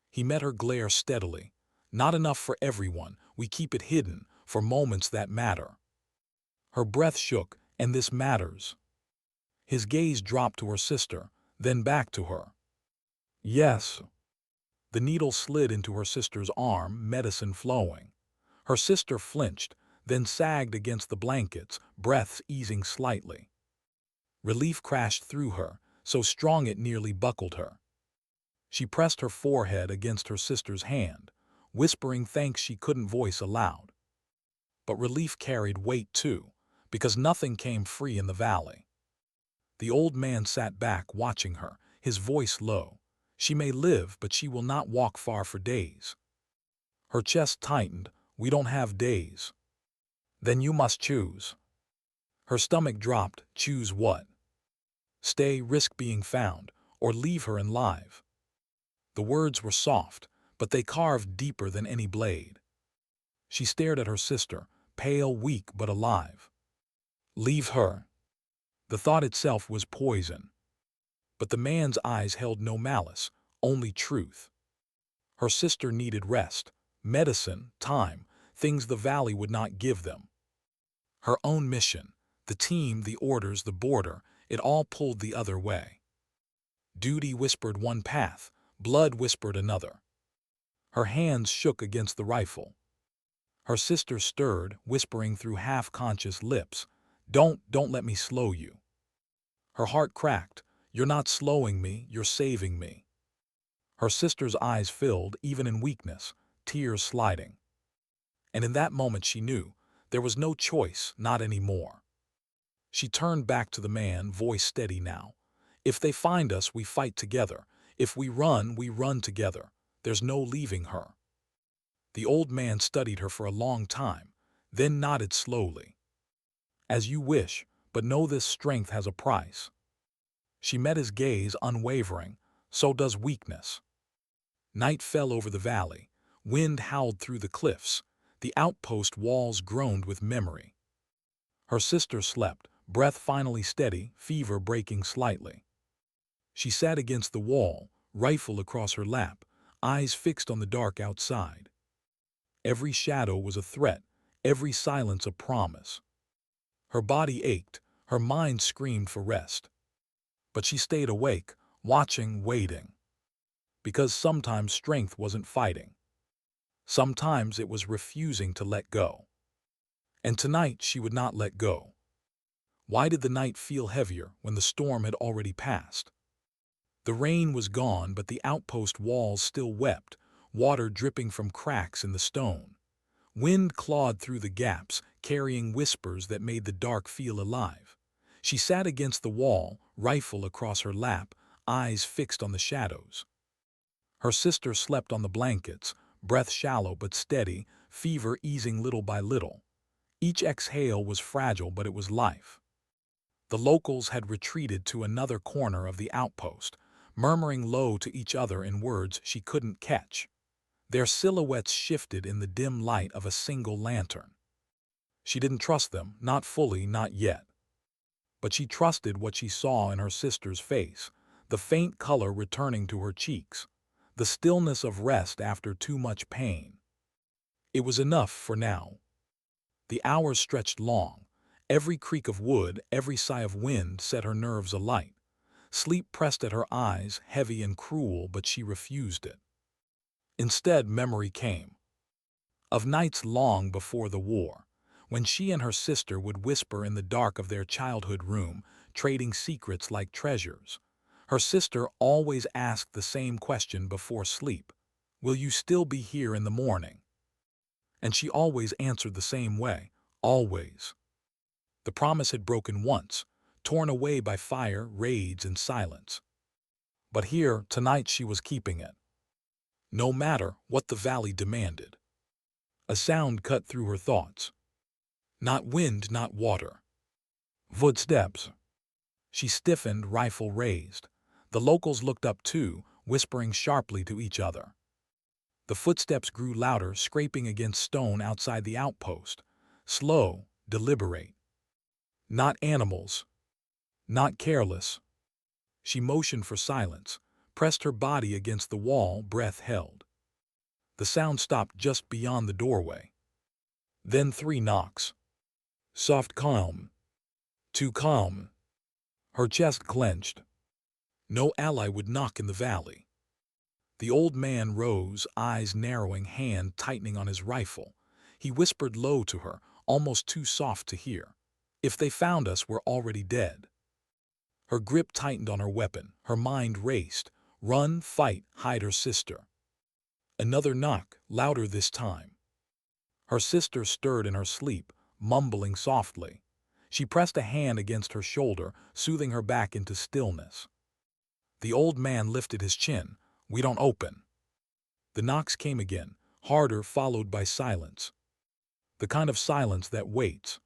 Speaker 1: He met her glare steadily. "Not enough for everyone. We keep it hidden, for moments that matter." Her breath shook. "And this matters." His gaze dropped to her sister, then back to her. "Yes." The needle slid into her sister's arm, medicine flowing. Her sister flinched, then sagged against the blankets, breaths easing slightly. Relief crashed through her, so strong it nearly buckled her. She pressed her forehead against her sister's hand, whispering thanks she couldn't voice aloud. But relief carried weight too, because nothing came free in the valley. The old man sat back, watching her, his voice low. "She may live, but she will not walk far for days." Her chest tightened. "We don't have days." "Then you must choose." Her stomach dropped. "Choose what?" "Stay, risk being found, or leave her alive." The words were soft, but they carved deeper than any blade. She stared at her sister, pale, weak, but alive. "Leave her." The thought itself was poison. But the man's eyes held no malice, only truth. Her sister needed rest, medicine, time, things the valley would not give them. Her own mission, the team, the orders, the border, it all pulled the other way. Duty whispered one path, blood whispered another. Her hands shook against the rifle. Her sister stirred, whispering through half-conscious lips, don't let me slow you." Her heart cracked. "You're not slowing me, you're saving me." Her sister's eyes filled, even in weakness, tears sliding. And in that moment she knew, there was no choice, not anymore. She turned back to the man, voice steady now. "If they find us, we fight together. If we run together. There's no leaving her." The old man studied her for a long time, then nodded slowly. "As you wish, but know this strength has a price." She met his gaze, unwavering. "So does weakness." Night fell over the valley. Wind howled through the cliffs. The outpost walls groaned with memory. Her sister slept, breath finally steady, fever breaking slightly. She sat against the wall, rifle across her lap, eyes fixed on the dark outside. Every shadow was a threat, every silence a promise. Her body ached, her mind screamed for rest. But she stayed awake, watching, waiting. Because sometimes strength wasn't fighting. Sometimes it was refusing to let go. And tonight she would not let go. Why did the night feel heavier when the storm had already passed? The rain was gone, but the outpost walls still wept, water dripping from cracks in the stone. Wind clawed through the gaps, carrying whispers that made the dark feel alive. She sat against the wall, rifle across her lap, eyes fixed on the shadows. Her sister slept on the blankets, breath shallow but steady, fever easing little by little. Each exhale was fragile, but it was life. The locals had retreated to another corner of the outpost, murmuring low to each other in words she couldn't catch. Their silhouettes shifted in the dim light of a single lantern. She didn't trust them, not fully, not yet. But she trusted what she saw in her sister's face, the faint color returning to her cheeks, the stillness of rest after too much pain. It was enough for now. The hours stretched long, Every creak of wood, every sigh of wind set her nerves alight. Sleep pressed at her eyes, heavy and cruel, but she refused it. Instead, memory came. Of nights long before the war, when she and her sister would whisper in the dark of their childhood room, trading secrets like treasures. Her sister always asked the same question before sleep: "Will you still be here in the morning?" And she always answered the same way: "Always." The promise had broken once, torn away by fire, rage, and silence. But here, tonight, she was keeping it, no matter what the valley demanded. A sound cut through her thoughts. Not wind, not water. Footsteps. She stiffened, rifle raised. The locals looked up too, whispering sharply to each other. The footsteps grew louder, scraping against stone outside the outpost. Slow, deliberate. Not animals. Not careless. She motioned for silence, pressed her body against the wall, breath held. The sound stopped just beyond the doorway. Then 3 knocks. Soft, calm. Too calm. Her chest clenched. No ally would knock in the valley. The old man rose, eyes narrowing, hand tightening on his rifle. He whispered low to her, almost too soft to hear. "If they found us, we're already dead." Her grip tightened on her weapon. Her mind raced. Run, fight, hide her sister. Another knock, louder this time. Her sister stirred in her sleep, mumbling softly. She pressed a hand against her shoulder, soothing her back into stillness. The old man lifted his chin. "We don't open." The knocks came again, harder, followed by silence. The kind of silence that waits.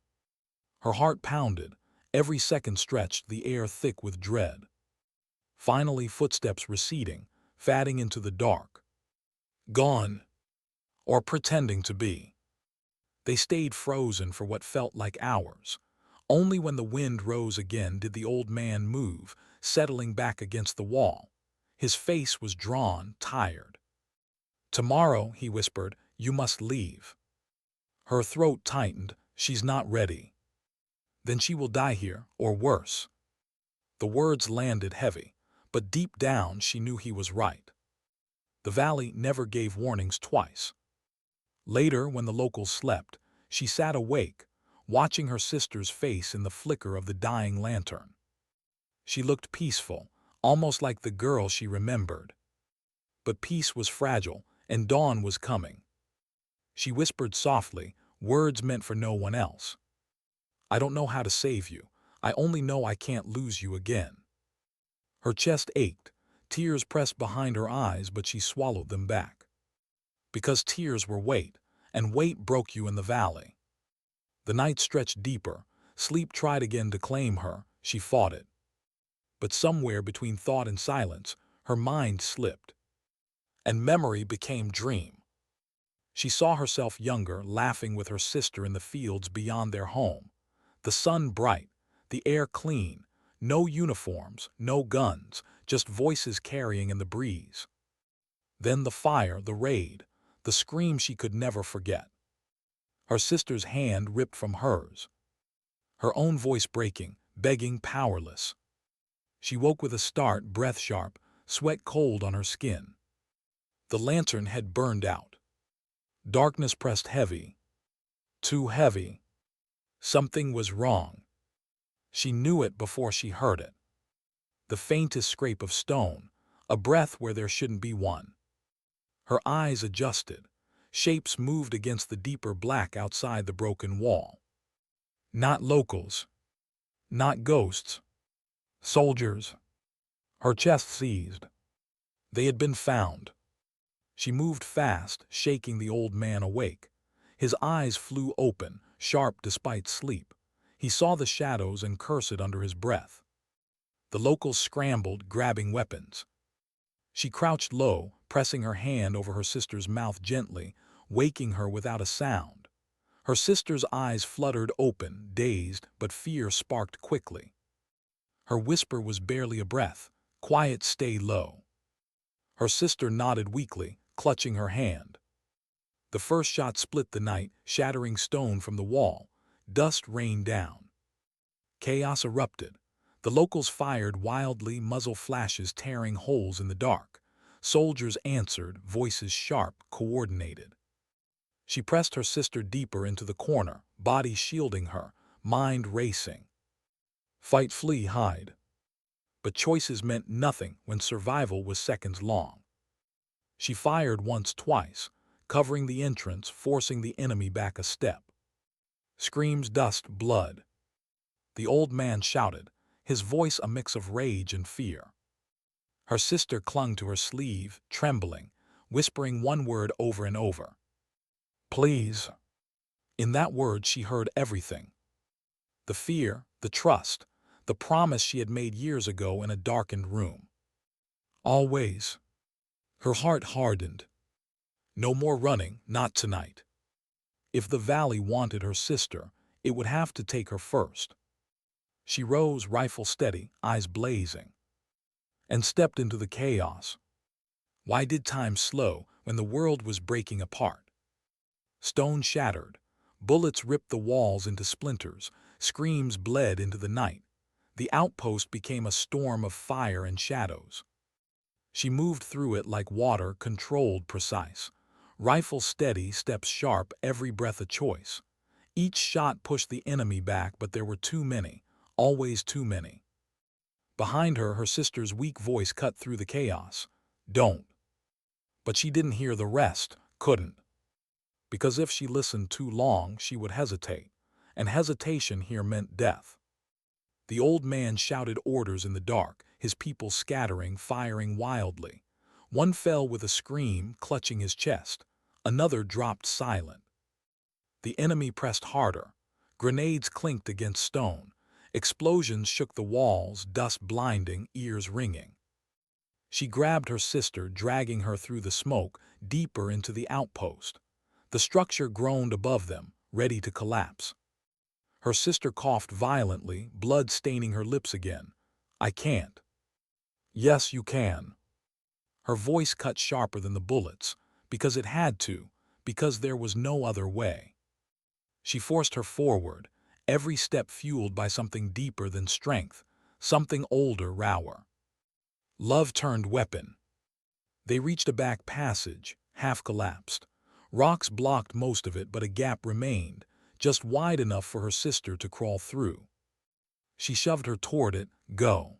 Speaker 1: Her heart pounded. Every second stretched, the air thick with dread. Finally, footsteps receding, fading into the dark. Gone. Or pretending to be. They stayed frozen for what felt like hours. Only when the wind rose again did the old man move, settling back against the wall. His face was drawn, tired. "Tomorrow," he whispered, "you must leave." Her throat tightened. "She's not ready." "Then she will die here, or worse." The words landed heavy, but deep down she knew he was right. The valley never gave warnings twice. Later, when the locals slept, she sat awake, watching her sister's face in the flicker of the dying lantern. She looked peaceful, almost like the girl she remembered. But peace was fragile, and dawn was coming. She whispered softly, words meant for no one else. "I don't know how to save you. I only know I can't lose you again." Her chest ached. Tears pressed behind her eyes, but she swallowed them back. Because tears were weight, and weight broke you in the valley. The night stretched deeper. Sleep tried again to claim her. She fought it. But somewhere between thought and silence, her mind slipped. And memory became dream. She saw herself younger, laughing with her sister in the fields beyond their home. The sun bright, the air clean, no uniforms, no guns, just voices carrying in the breeze. Then the fire, the raid, the scream she could never forget. Her sister's hand ripped from hers. Her own voice breaking, begging, powerless. She woke with a start, breath sharp, sweat cold on her skin. The lantern had burned out. Darkness pressed heavy. Too heavy. Something was wrong. She knew it before she heard it. The faintest scrape of stone, a breath where there shouldn't be one. Her eyes adjusted. Shapes moved against the deeper black outside the broken wall. Not locals. Not ghosts. Soldiers. Her chest seized. They had been found. She moved fast, shaking the old man awake. His eyes flew open, sharp despite sleep. He saw the shadows and cursed under his breath. The locals scrambled, grabbing weapons. She crouched low, pressing her hand over her sister's mouth gently, waking her without a sound. Her sister's eyes fluttered open, dazed, but fear sparked quickly. Her whisper was barely a breath. "Quiet, stay low." Her sister nodded weakly, clutching her hand. The first shot split the night, shattering stone from the wall. Dust rained down. Chaos erupted. The locals fired wildly, muzzle flashes tearing holes in the dark. Soldiers answered, voices sharp, coordinated. She pressed her sister deeper into the corner, body shielding her, mind racing. Fight, flee, hide. But choices meant nothing when survival was seconds long. She fired once, twice, covering the entrance, forcing the enemy back a step. Screams, dust, blood. The old man shouted, his voice a mix of rage and fear. Her sister clung to her sleeve, trembling, whispering one word over and over. Please. In that word she heard everything. The fear, the trust, the promise she had made years ago in a darkened room. Always. Her heart hardened. No more running, not tonight. If the valley wanted her sister, it would have to take her first. She rose, rifle steady, eyes blazing, and stepped into the chaos. Why did time slow when the world was breaking apart? Stone shattered, bullets ripped the walls into splinters, screams bled into the night. The outpost became a storm of fire and shadows. She moved through it like water, controlled, precise. Rifle steady, steps sharp, every breath a choice. Each shot pushed the enemy back, but there were too many, always too many. Behind her, her sister's weak voice cut through the chaos. Don't. But she didn't hear the rest, couldn't. Because if she listened too long, she would hesitate. And hesitation here meant death. The old man shouted orders in the dark, his people scattering, firing wildly. One fell with a scream, clutching his chest. Another dropped silent. The enemy pressed harder. Grenades clinked against stone. Explosions shook the walls, dust blinding, ears ringing. She grabbed her sister, dragging her through the smoke, deeper into the outpost. The structure groaned above them, ready to collapse. Her sister coughed violently, blood staining her lips again. I can't. Yes, you can. Her voice cut sharper than the bullets, because it had to, because there was no other way. She forced her forward, every step fueled by something deeper than strength, something older, rawer. Love turned weapon. They reached a back passage, half collapsed. Rocks blocked most of it, but a gap remained, just wide enough for her sister to crawl through. She shoved her toward it. Go.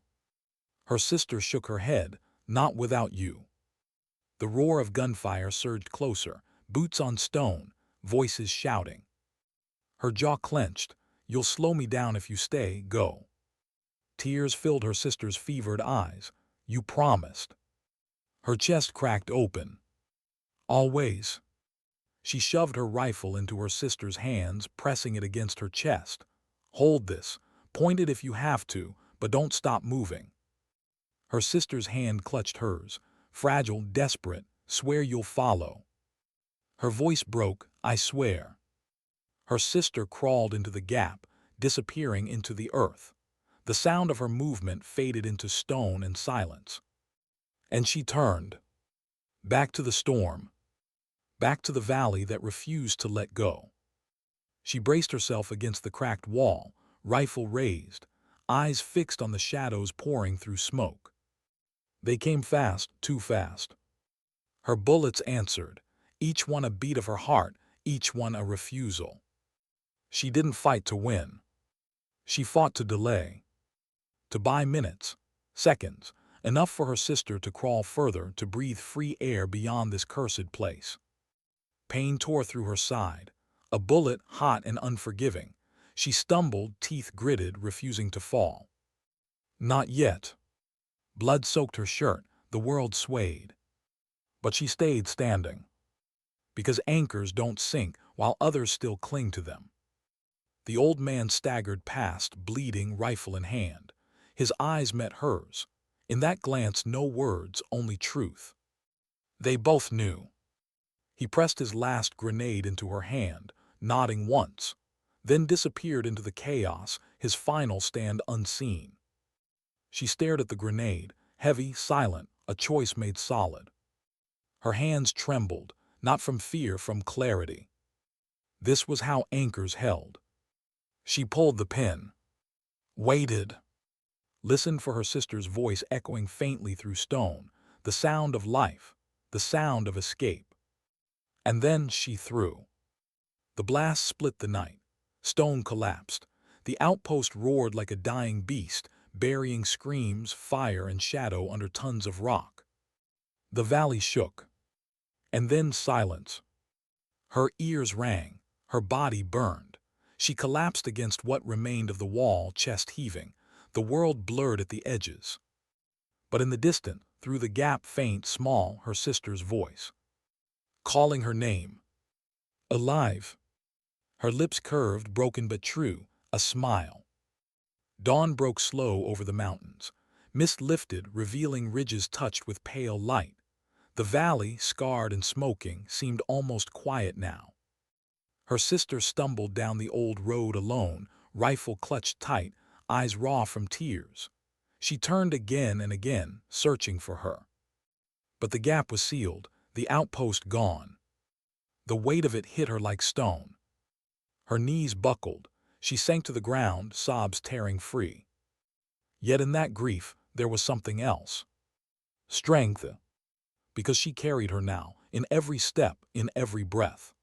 Speaker 1: Her sister shook her head. Not without you. The roar of gunfire surged closer, boots on stone, voices shouting. Her jaw clenched. You'll slow me down if you stay. Go. Tears filled her sister's fevered eyes. You promised. Her chest cracked open. Always. She shoved her rifle into her sister's hands, pressing it against her chest. Hold this. Point it if you have to, but don't stop moving. Her sister's hand clutched hers, fragile, desperate. Swear you'll follow. Her voice broke. I swear. Her sister crawled into the gap, disappearing into the earth. The sound of her movement faded into stone and silence. And she turned. Back to the storm. Back to the valley that refused to let go. She braced herself against the cracked wall, rifle raised, eyes fixed on the shadows pouring through smoke. They came fast, too fast. Her bullets answered, each one a beat of her heart, each one a refusal. She didn't fight to win. She fought to delay. To buy minutes, seconds, enough for her sister to crawl further, to breathe free air beyond this cursed place. Pain tore through her side, a bullet hot and unforgiving. She stumbled, teeth gritted, refusing to fall. Not yet. Blood soaked her shirt, the world swayed. But she stayed standing. Because anchors don't sink while others still cling to them. The old man staggered past, bleeding, rifle in hand. His eyes met hers. In that glance, no words, only truth. They both knew. He pressed his last grenade into her hand, nodding once, then disappeared into the chaos, his final stand unseen. She stared at the grenade, heavy, silent, a choice made solid. Her hands trembled, not from fear, from clarity. This was how anchors held. She pulled the pin. Waited. Listened for her sister's voice echoing faintly through stone, the sound of life, the sound of escape. And then she threw. The blast split the night. Stone collapsed. The outpost roared like a dying beast, burying screams, fire, and shadow under tons of rock. The valley shook. And then silence. Her ears rang. Her body burned. She collapsed against what remained of the wall, chest heaving. The world blurred at the edges. But in the distance, through the gap faint, small, her sister's voice. Calling her name. Alive. Her lips curved, broken but true, a smile. Dawn broke slow over the mountains. Mist lifted, revealing ridges touched with pale light. The valley, scarred and smoking, seemed almost quiet now. Her sister stumbled down the old road alone, rifle clutched tight, eyes raw from tears. She turned again and again, searching for her. But the gap was sealed, the outpost gone. The weight of it hit her like stone. Her knees buckled. She sank to the ground, sobs tearing free. Yet in that grief, there was something else. Strength. Because she carried her now, in every step, in every breath.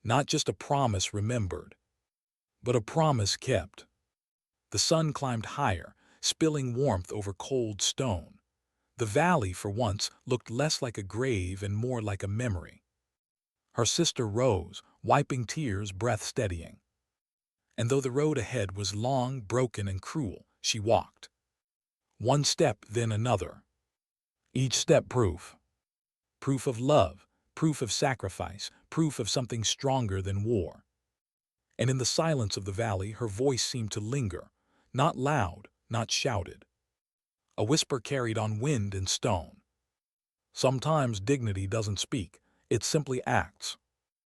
Speaker 1: Not just a promise remembered, but a promise kept. The sun climbed higher, spilling warmth over cold stone. The valley, for once, looked less like a grave and more like a memory. Her sister rose, wiping tears, breath steadying. And though the road ahead was long, broken, and cruel, she walked. One step, then another. Each step proof. Proof of love, proof of sacrifice, proof of something stronger than war. And in the silence of the valley, her voice seemed to linger, not loud, not shouted. A whisper carried on wind and stone. Sometimes dignity doesn't speak, it simply acts.